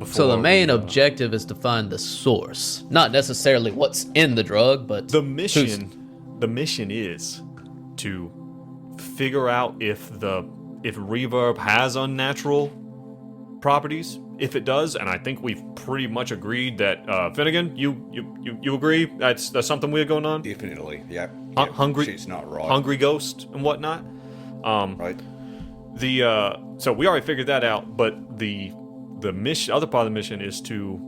So the main we, objective is to find the source, not necessarily what's in the drug, but the mission is to figure out if Reverb has unnatural properties. If it does, and I think we've pretty much agreed that Finnegan, you agree that's something weird going on? definitely. Yeah. Hungry. She's not right. Hungry ghost and whatnot. Right. So we already figured that out, but the mission, other part of the mission is to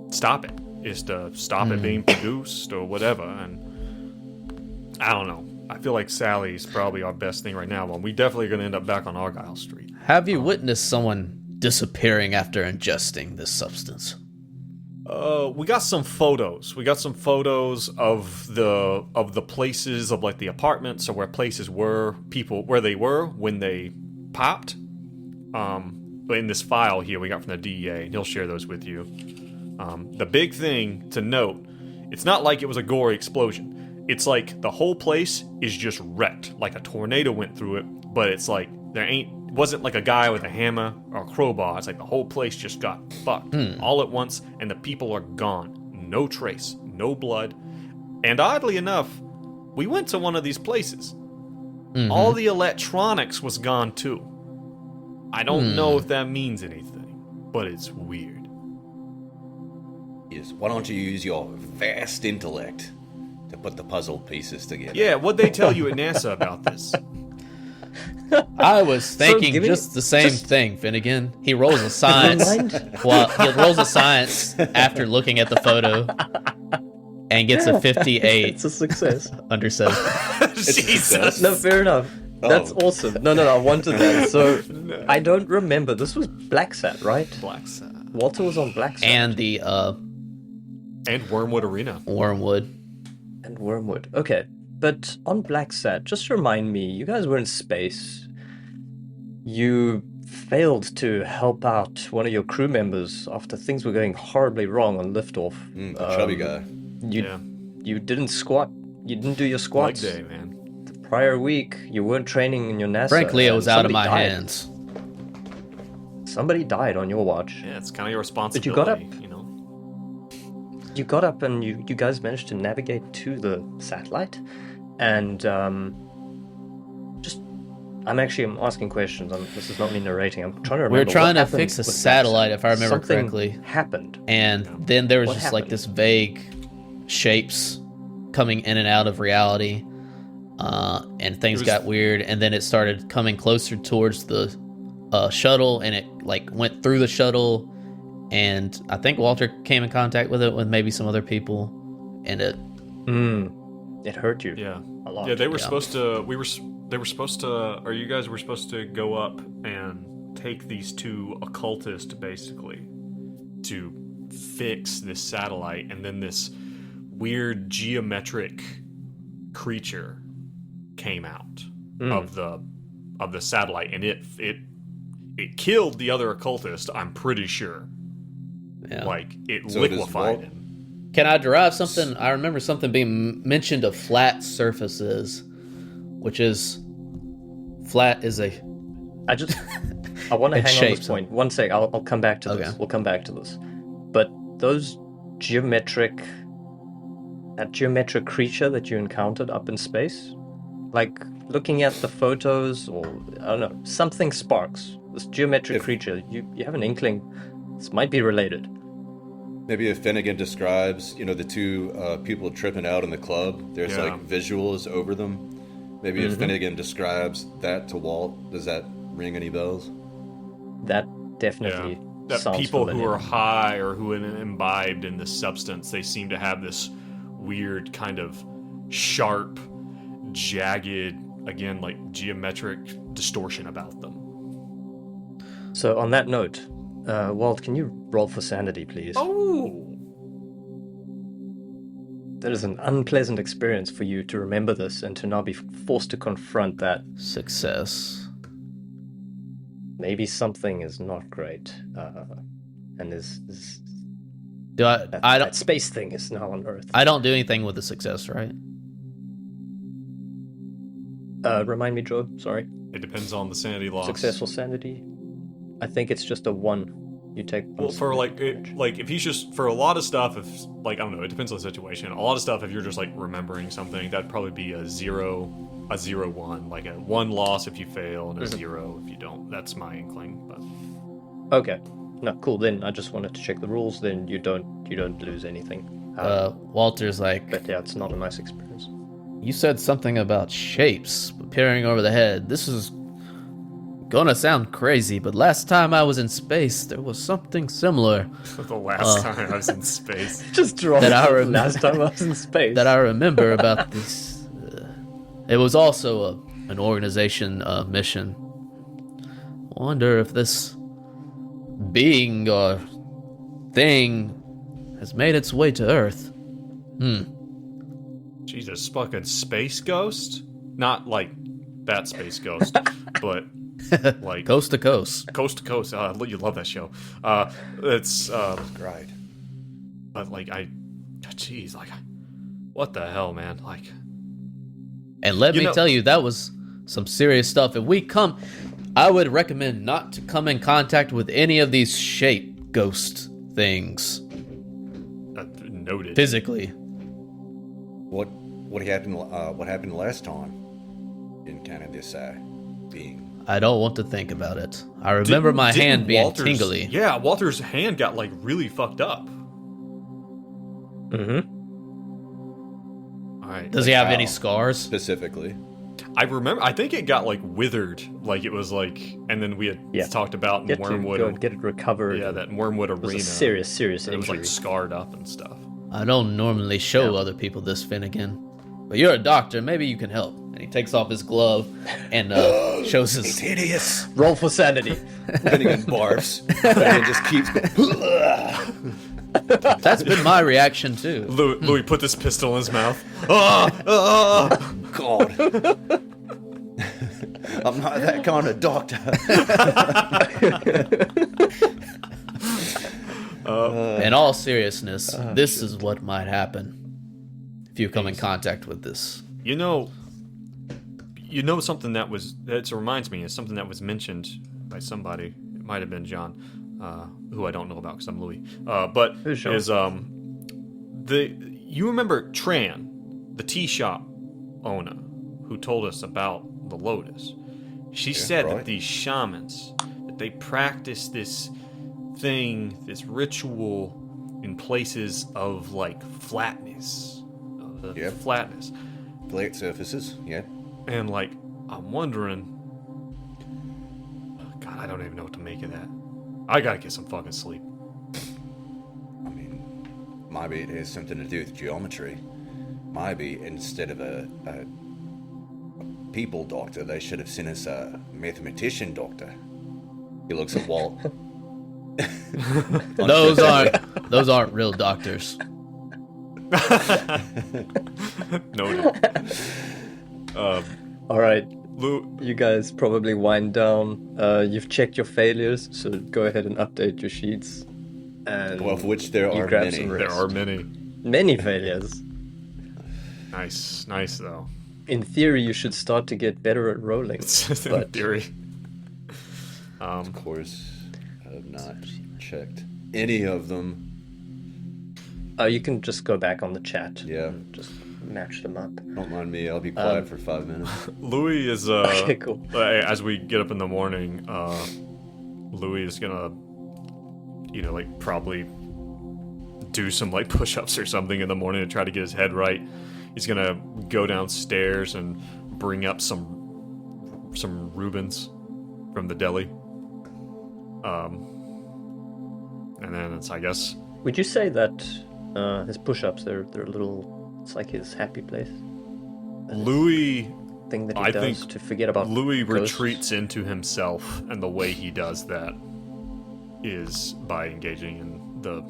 stop it. Is to stop it being produced or whatever. And I don't know. I feel like Sally's probably our best thing right now. Well, we definitely are going to end up back on Argyle Street. have you witnessed someone disappearing after ingesting this substance? We got some photos. We got some photos of the places of the apartments or where places were, people where they were when they popped. In this file here we got from the DEA, and he'll share those with you. The big thing to note It's not like it was a gory explosion. It's like the whole place is just wrecked, like a tornado went through it, but it's like it wasn't like a guy with a hammer or a crowbar. It's like the whole place just got fucked all at once, and the people are gone. No trace, no blood. And oddly enough, we went to one of these places. All the electronics was gone too. I don't know if that means anything, but it's weird. Yes. Why don't you use your vast intellect to put the puzzle pieces together? Yeah, what'd they tell you at NASA about this? I was thinking just the same thing, Finnegan. He rolls a science. Well, he rolls a science after looking at the photo and gets a 58. It's a success. Under 7. Jesus. No, fair enough. That's awesome. No, I wanted that. So, I don't remember. This was Black Sat, right? Black Sat. Walter was on Black Sat. And the And Wormwood Arena. Wormwood. And Wormwood. Okay. But on Black Sat, just remind me, you guys were in space. You failed to help out one of your crew members after things were going horribly wrong on liftoff. The chubby guy. You didn't squat. You didn't do your squats. Leg day, man. The prior week, you weren't training in your NASA. Frankly, it was out of my died. hands. Somebody died on your watch. Yeah, it's kind of your responsibility. But you got up. You know. You got up and you guys managed to navigate to the satellite. And I'm asking questions. This is not me narrating. I'm trying to remember. We were trying what to happened fix a with satellite, if I remember Something correctly. happened. And then there was What just like happened? this vague shapes coming in and out of reality. And things got weird. And then it started coming closer towards the shuttle, and it like went through the shuttle. And I think Walter came in contact with it with maybe some other people. And It hurt you. Yeah. A lot. Yeah, they were supposed to. They were supposed to. Or you guys were supposed to go up and take these two occultists basically to fix this satellite, and then this weird geometric creature came out of the satellite, and it killed the other occultist. I'm pretty sure. yeah. Like it So it is liquefied Walt- him. Can I derive something? I remember something being mentioned of flat surfaces, which is flat is a. I want to It's hang on shapes, this point. One sec. I'll come back to this. Okay. We'll come back to this. But that geometric creature that you encountered up in space, like looking at the photos, or I don't know, something sparks. This geometric creature, you have an inkling this might be related. Maybe if Finnegan describes, the two people tripping out in the club, there's like visuals over them. Maybe if Finnegan describes that to Walt, does that ring any bells? That definitely That sounds people who familiar. are high or who are imbibed in this substance, they seem to have this weird kind of sharp, jagged, again, like geometric distortion about them. So on that note, Walt, can you roll for sanity, please? Oh! That is an unpleasant experience for you to remember this and to now be forced to confront that. Success. Maybe something is not great, and Do I? that, I that don't. space thing is now on Earth. I don't do anything with the success, right? Remind me, Joe. Sorry. It depends on the sanity loss. Successful sanity. I think it's just a 1. You take. Well, for if he's just for a lot of stuff, if like I don't know, it depends on the situation. A lot of stuff, if you're just like remembering something, that'd probably be a 0-1, like a 1 loss if you fail and a 0 if you don't. That's my inkling. But Okay. No, cool. Then I just wanted to check the rules. Then you don't lose anything. Walter's like, But yeah, it's not a nice experience. you said something about shapes appearing over the head. This is gonna sound crazy, but last time I was in space, there was something similar the last time I was in space, Just draw That I last time I was in space. that I remember about this. It was also an organization mission. Wonder if this being or thing has made its way to Earth. Jesus, fucking space ghost. Not like that space ghost, but like Coast to coast. coast to coast. You love that show. It's Right. but like Jeez, like, what the hell, man? Like, And let me tell you, that was some serious stuff. If we come, I would recommend not to come in contact with any of these shape ghost things. Noted. Physically. What happened last time in kind of this being? I don't want to think about it. I remember my hand being tingly. Yeah, Walter's hand got like really fucked up. Mm-hmm. All right. Does he have any scars? Specifically. I remember. I think it got like withered. Like it was like, and then we had talked about in Wormwood. Go and get it recovered. Yeah, that Wormwood arena. It was a serious injury. It was like scarred up and stuff. I don't normally show other people this, Finnegan. But you're a doctor. Maybe you can help. And he takes off his glove and shows his... It's hideous. Roll for sanity. Finnegan barfs. Finnegan just keeps... That's been my reaction, too. Louis put this pistol in his mouth. God. I'm not that kind of doctor. In all seriousness, this is what might happen if you come in contact with this. You know something that reminds me of something that was mentioned by somebody. It might have been John, who I don't know about because I'm Louis. But Who's John? is you remember Tran, the tea shop owner, who told us about the Lotus? She said that these shamans, that they practice this thing, this ritual in places of like flatness, flatness, Flat surfaces, yeah. and like I'm wondering, God, I don't even know what to make of that. I gotta get some fucking sleep. I mean, maybe it has something to do with geometry. Maybe instead of a people doctor, they should have sent us a mathematician doctor. He looks at Walt. Those aren't real doctors. Noted. All right. Lou, You guys probably wind down. You've checked your failures, so go ahead and update your sheets. And Well, of which there you are grab many. some there rest. are many. Many failures. Nice though. In theory, you should start to get better at rolling. In but theory. Of course, I have not checked any of them. you can just go back on the chat. Yeah. And just match them up. Don't mind me, I'll be quiet for 5 minutes. Louis is Okay, cool. as we get up in the morning, Louis is gonna like probably do some like push-ups or something in the morning to try to get his head right. He's gonna go downstairs and bring up some Reubens from the deli. And then it's, I guess, Would you say that his push-ups, they're a little... It's like his happy place? Louis Thing that he I does think to forget about Louis ghosts? retreats into himself, and the way he does that is by engaging in the...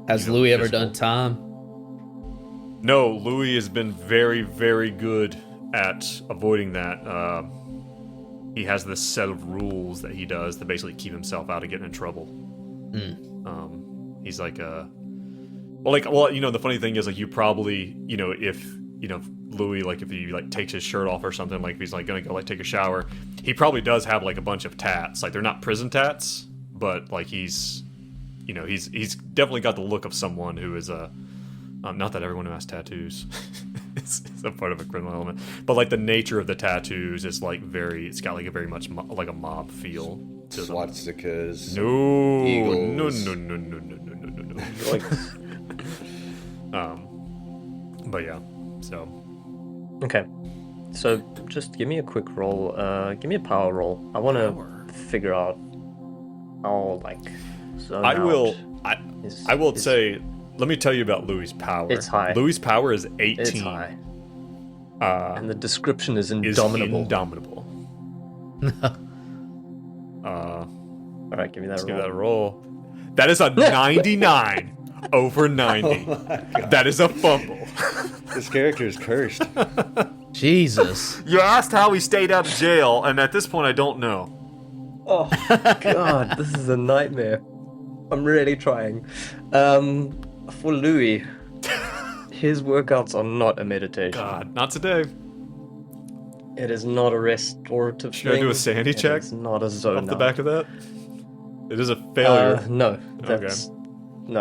Has you know, Louis ever physical- done time? No, Louis has been very, very good at avoiding that. He has this set of rules that he does to basically keep himself out of getting in trouble. He's like the funny thing is, like, you probably, if Louis, like, if he like takes his shirt off or something, like if he's like gonna go like take a shower, he probably does have like a bunch of tats. Like, they're not prison tats, but like he's definitely got the look of someone who is not that everyone who has tattoos is a part of a criminal element, but like the nature of the tattoos is like it's got like a very much like a mob feel to them. Swastikas. No, Eagles. no. Yoinks. But yeah, so Okay. So just give me a quick roll. Give me a power roll. I want to figure out how, like, zone I will. out I will is- say. Let me tell you about Louis' power. It's high. Louis' power is 18. It's high. And the description is Is indomitable. indomitable. All right, give me that Let's roll. give that a roll. That is a 99 over 90. That is a fumble. This character is cursed. Jesus. You asked how he stayed out of jail, and at this point, I don't know. Oh, God, this is a nightmare. I'm really trying. For Louis, his workouts are not a meditation. God, not today. It is not a restorative Should I thing. do a sanity check? It's not a zone Off the back of that? It is a failure. No,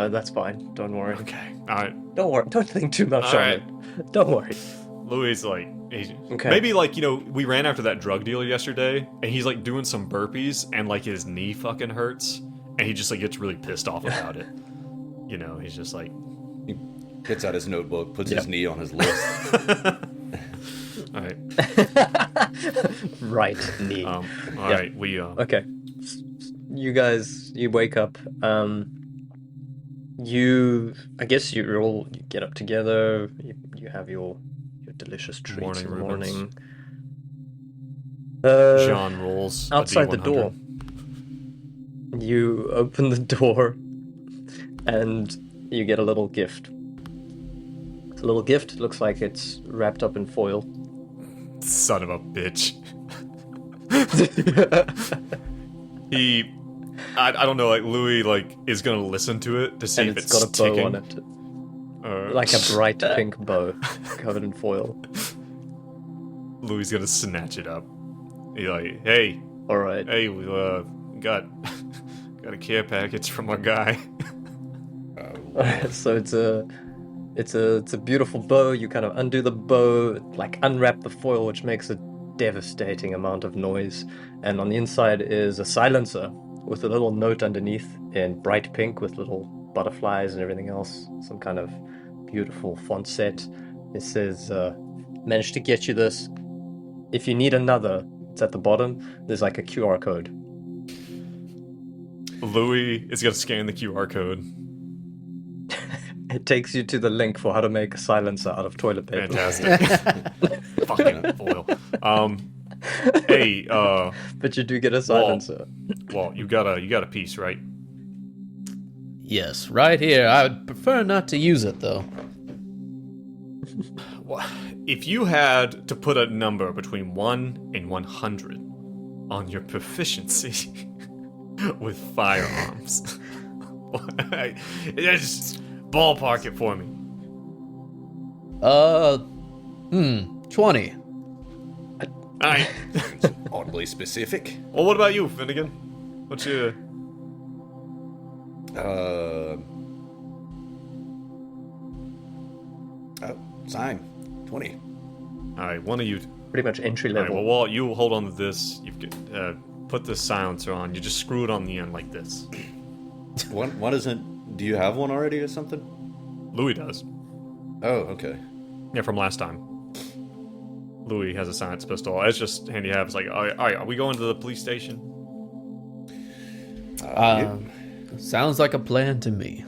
that's fine. Don't worry. Okay, alright. Don't worry. Don't think too much on Alright. it. Don't worry. Louis, like, Okay. maybe, like, you know, we ran after that drug dealer yesterday, and he's, like, doing some burpees, and, like, his knee fucking hurts, and he just, like, gets really pissed off about it. You know, he's just like... He gets out his notebook, puts his knee on his list. Alright. Right knee. Alright, we, Okay. You guys, you wake up. I guess you get up together. You have your delicious treats Morning in the Rubens. morning. John rolls Outside a the D100. door, you open the door, and you get a little gift. It's a little gift. Looks like it's wrapped up in foil. Son of a bitch. I don't know, like, Louis, like, is gonna listen to it to see And if it's got a bow ticking. on it. Like a bright pink bow covered in foil. Louis gonna snatch it up. He's like, hey, Alright. we got a care package from our guy. So it's a beautiful bow. You kind of undo the bow, like unwrap the foil, which makes a devastating amount of noise. And on the inside is a silencer with a little note underneath in bright pink with little butterflies and everything else. Some kind of beautiful font set. It says, managed to get you this. If you need another, it's at the bottom. There's like a QR code. Louis is gonna scan the QR code. It takes you to the link for how to make a silencer out of toilet paper. Fantastic. Fucking foil. Hey, But you do get a silencer. well, you got a piece, right? Yes, right here. I would prefer not to use it, though. Well, if you had to put a number between 1 and 100 on your proficiency with firearms, just ballpark it for me. 20. Alright. Oddly specific. Well, what about you, Finnegan? What's your... Same. 20. Alright, one of you... Pretty much entry Alright, level. well, Walt, you hold on to this. You put the silencer on. You just screw it on the end like this. One isn't... Do you have one already or something? Louis does. Oh, okay. Yeah, from last time. Louis has a silence pistol. It's just handy to have. It's like, alright, are we going to the police station? Sounds like a plan to me.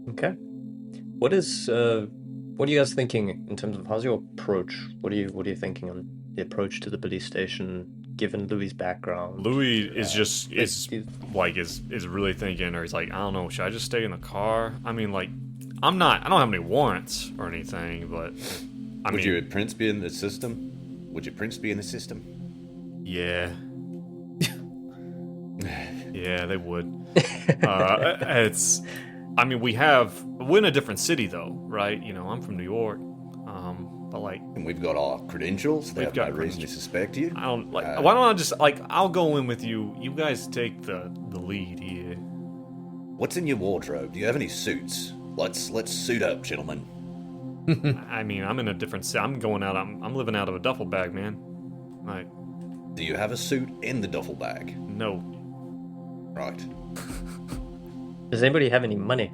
Okay. What are you guys thinking in terms of how's your approach? What are you thinking on the approach to the police station, given Louis' background? Louis is really thinking, or he's like, I don't know, should I just stay in the car? I mean, like, I don't have any warrants or anything, but Would your prints be in the system? Would your prints be in the system? Yeah. Yeah, they would. We're in a different city though, right? You know, I'm from New York. But like, And we've got our credentials. They We've have got no reason to suspect you. I don't like. Why don't I just like? I'll go in with you. You guys take the lead here. What's in your wardrobe? Do you have any suits? Let's suit up, gentlemen. I mean, I'm in a different. I'm going out. I'm living out of a duffel bag, man. Like, Do you have a suit in the duffel bag? no. Right. Does anybody have any money?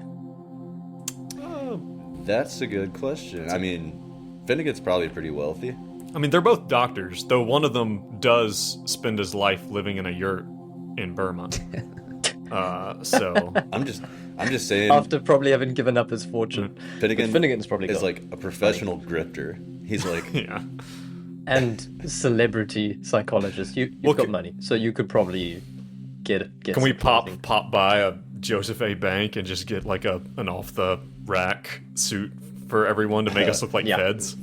That's a good question. I mean, Finnegan's probably pretty wealthy. I mean, they're both doctors, though one of them does spend his life living in a yurt in Burma. So I'm just saying. After probably having given up his fortune. Finnegan's probably is got like a professional grifter. He's like, yeah. and celebrity psychologist. You've Well, got money, so you could probably get it. Can we pop by a Joseph A. Bank and just get like an off the rack suit for everyone to make us look like yeah. feds?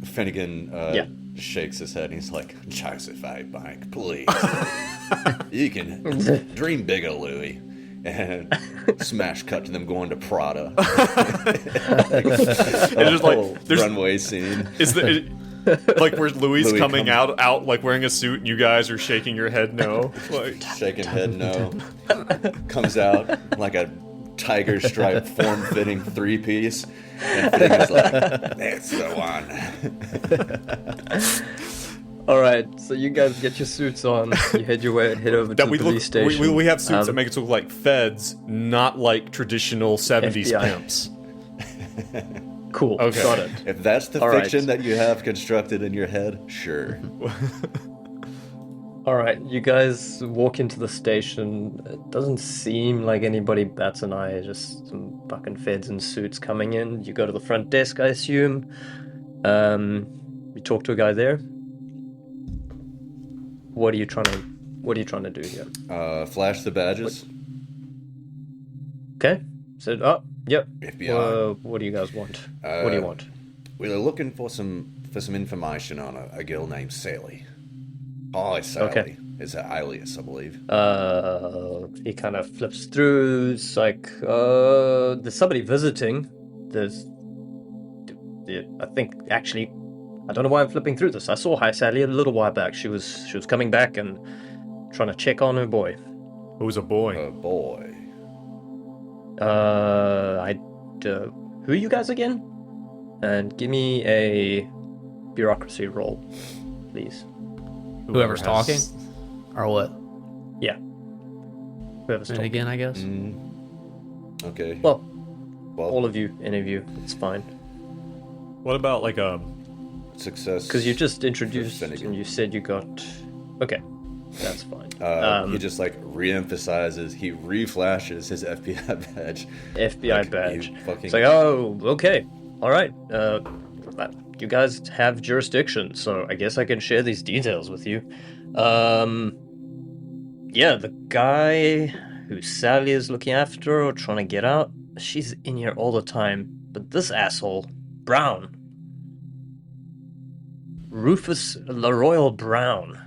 Finnegan Yeah. shakes his head and he's like, Joseph A. Bank, please. You can dream bigger, Louis. And smash cut to them going to Prada. It's just like there's runway scene. Like where's Louis coming comes- out like wearing a suit and you guys are shaking your head no. Like Shaking head no. Comes out like a tiger stripe form-fitting three-piece. And Fitting is like, that's the one. All right, so you guys get your suits on. You head over to that the we police look station. we have suits that make us look like feds, not like traditional 70s FBI. pimps. Cool. Okay. Got it. If that's the All right. fiction that you have constructed in your head, sure. All right, you guys walk into the station. It doesn't seem like anybody bats an eye. Just some fucking feds in suits coming in. You go to the front desk, I assume. You talk to a guy there. What are you trying to do here? Flash the badges. Okay. Said, oh, yep. FBI. What do you guys want? What do you want? We were looking for some information on a girl named Sally. Hi, Sally. Okay. Is an alias, I believe. He kind of flips through. It's like, there's somebody visiting. I think actually, I don't know why I'm flipping through this. I saw Hi Sally a little while back. She was coming back and trying to check on her boy. Who's a boy? A boy. Who are you guys again? And give me a bureaucracy roll, please. Whoever's has- talking, or what? Yeah. Whoever's And talking. again, I guess. Okay. Well, Well, all of you, any of you, it's fine. What about like a success. Because you just introduced Finnegan. and you said you got. Okay, that's fine. He just like re-emphasizes. He re-flashes his FBI badge. FBI like, badge. you fucking- It's like, oh, okay, all right. You guys have jurisdiction, so I guess I can share these details with you. Yeah, the guy who Sally is looking after or trying to get out, she's in here all the time. But this asshole, Brown, Rufus LaRoyal Brown,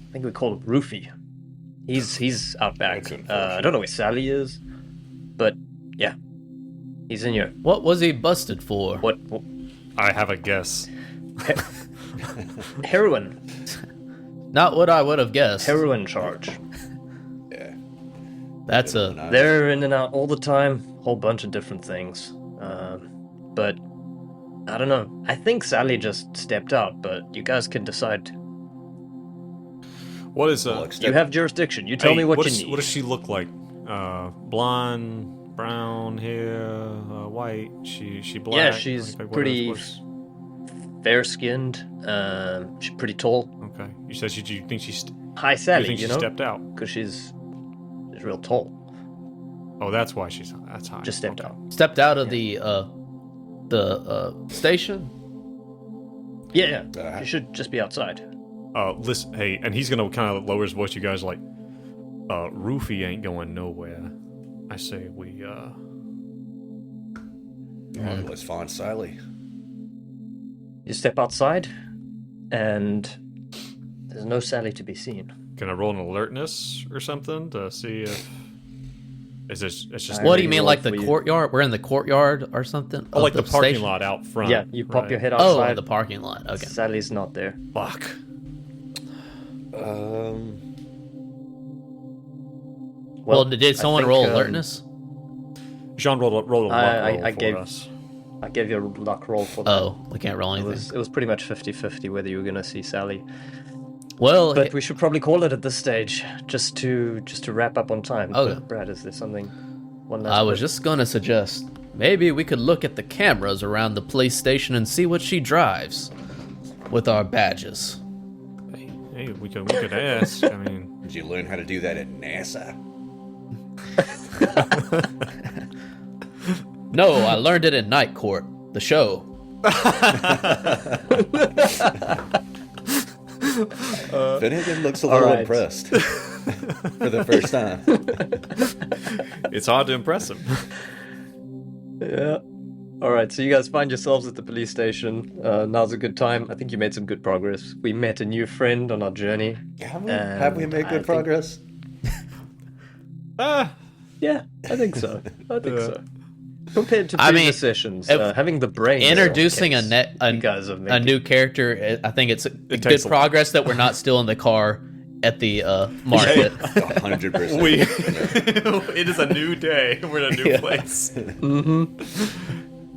I think we call him Roofy. He's out back. That's I don't know where Sally is, but yeah, he's in here. What was he busted for? What I have a guess. heroin? Not what I would have guessed. Heroin charge. Yeah. That's a Nice. They're in and out all the time. Whole bunch of different things. But I don't know. I think Sally just stepped out, but you guys can decide. What is Well, You have jurisdiction. You tell me what you does, need. What does she look like? Blonde, brown hair, white. She black. Yeah, she's Like, what pretty is- fair-skinned. She's pretty tall. Okay. You said you think she's. Hi, You Sally. think You she know, stepped out? because she's real tall. Oh, that's why that's high. Just stepped Okay. out. stepped out of the station. Yeah, you should just be outside. Listen, hey, and he's gonna kind of lower his voice. You guys like, Roofy ain't going nowhere. I say we. Let's find Sally. You step outside, and there's no Sally to be seen. Can I roll an alertness or something to see if it's just What do you mean, roll like the for you. courtyard? We're in the courtyard or something? oh, like of the parking station? lot out front? Yeah, you pop right. your head Oh, outside. the parking lot. Okay. Sally's not there. Fuck. Well, did I someone think, roll alertness? Jean rolled a luck roll I for gave- us. I gave you a luck roll for that. Oh, we can't roll It anything. was pretty much 50-50 whether you were going to see Sally. Well, But we should probably call it at this stage, just to wrap up on time. Okay. But Brad, is there something? One last I was bit? just gonna suggest maybe we could look at the cameras around the police station and see what she drives with our badges. Hey, we could ask. I mean, Did you learn how to do that at NASA? No, I learned it in Night Court, the show. Finnegan looks a little right. impressed for the first time. it's hard to impress him. Yeah. All right, so you guys find yourselves at the police station. Now's a good time. I think you made some good progress. We met a new friend on our journey. Have we made I good think- progress? Yeah, I think so. I think so. Compared to I previous mean, sessions, if- having the brain Introducing case, you guys have made a new character, I think it's good takes a lot. progress that we're not still in the car at the market. 100%. We it is a new day. We're in a new place.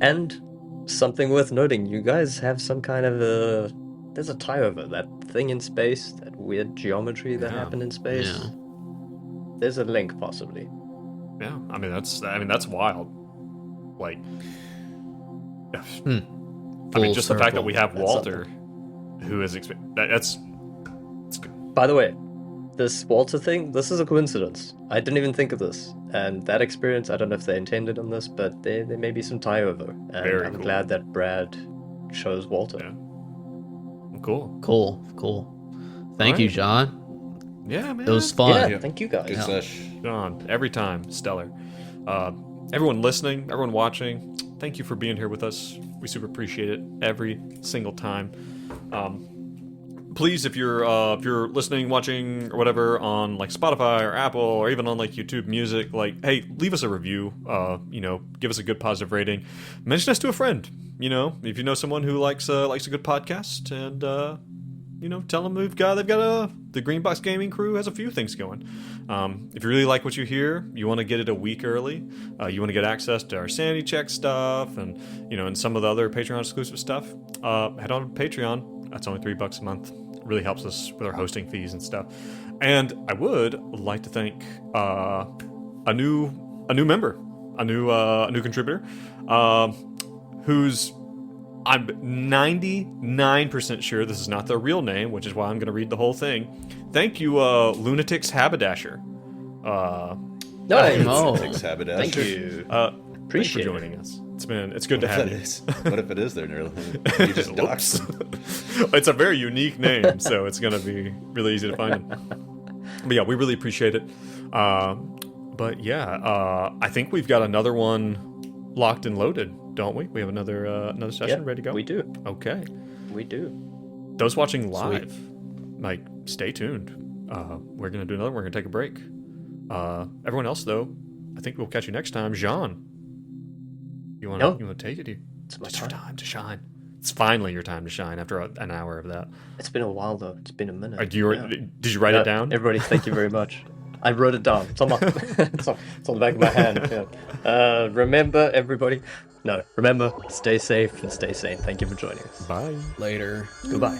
And something worth noting, you guys have some kind of a... There's a tie over, that thing in space, that weird geometry that happened in space. Yeah. There's a link, possibly. Yeah, I mean that's wild. Like, I mean, Full just the fact that circle. we have That's Walter, who is that's good. By the way, this Walter thing, this is a coincidence. I didn't even think of this. And that experience, I don't know if they intended on this, but there may be some tie over. And Very I'm cool. glad that Brad chose Walter. Yeah. Cool. Cool. Thank you, Alright. John. Yeah, man. It was fun. Yeah, thank you guys. Good sesh. John, every time, stellar. Everyone listening, everyone watching, thank you for being here with us. We super appreciate it every single time. Please, if you're listening, watching, or whatever on like Spotify or Apple or even on like YouTube Music, like, hey, leave us a review. Give us a good positive rating. Mention us to a friend. If you know someone who likes a good podcast, and tell them the Green Box Gaming crew has a few things going. If you really like what you hear, you want to get it a week early. You want to get access to our sanity check stuff, and and some of the other Patreon exclusive stuff. Head on to Patreon. That's only $3 a month. It really helps us with our hosting fees and stuff. And I would like to thank a new member, a new contributor, who's, I'm 99% sure this is not their real name, which is why I'm going to read the whole thing. Thank you, Lunatics Haberdasher. Nice. Oh. Six haberdasher. Thank you. Thanks for Appreciate it. joining us. It's good to have you. What if it is their name? You just Whoops. doxed. It's a very unique name, so it's going to be really easy to find it. But yeah, we really appreciate it. But yeah, I think we've got another one locked and loaded, don't we? We have another session Yeah, ready to go? we do. Okay. We do. Those watching live, stay tuned. We're going to do another one. We're going to take a break. Everyone else, though, I think we'll catch you next time. Jean, you want to take it? It's my It's your time. time to shine. It's finally your time to shine after an hour of that. It's been a while, though. It's been a minute. Did you write Yeah, it down? Everybody, thank you very much. I wrote it down. It's on, it's on the back of my hand. Yeah. Remember, everybody. No, remember, stay safe and stay sane. Thank you for joining us. Bye. Later. Goodbye.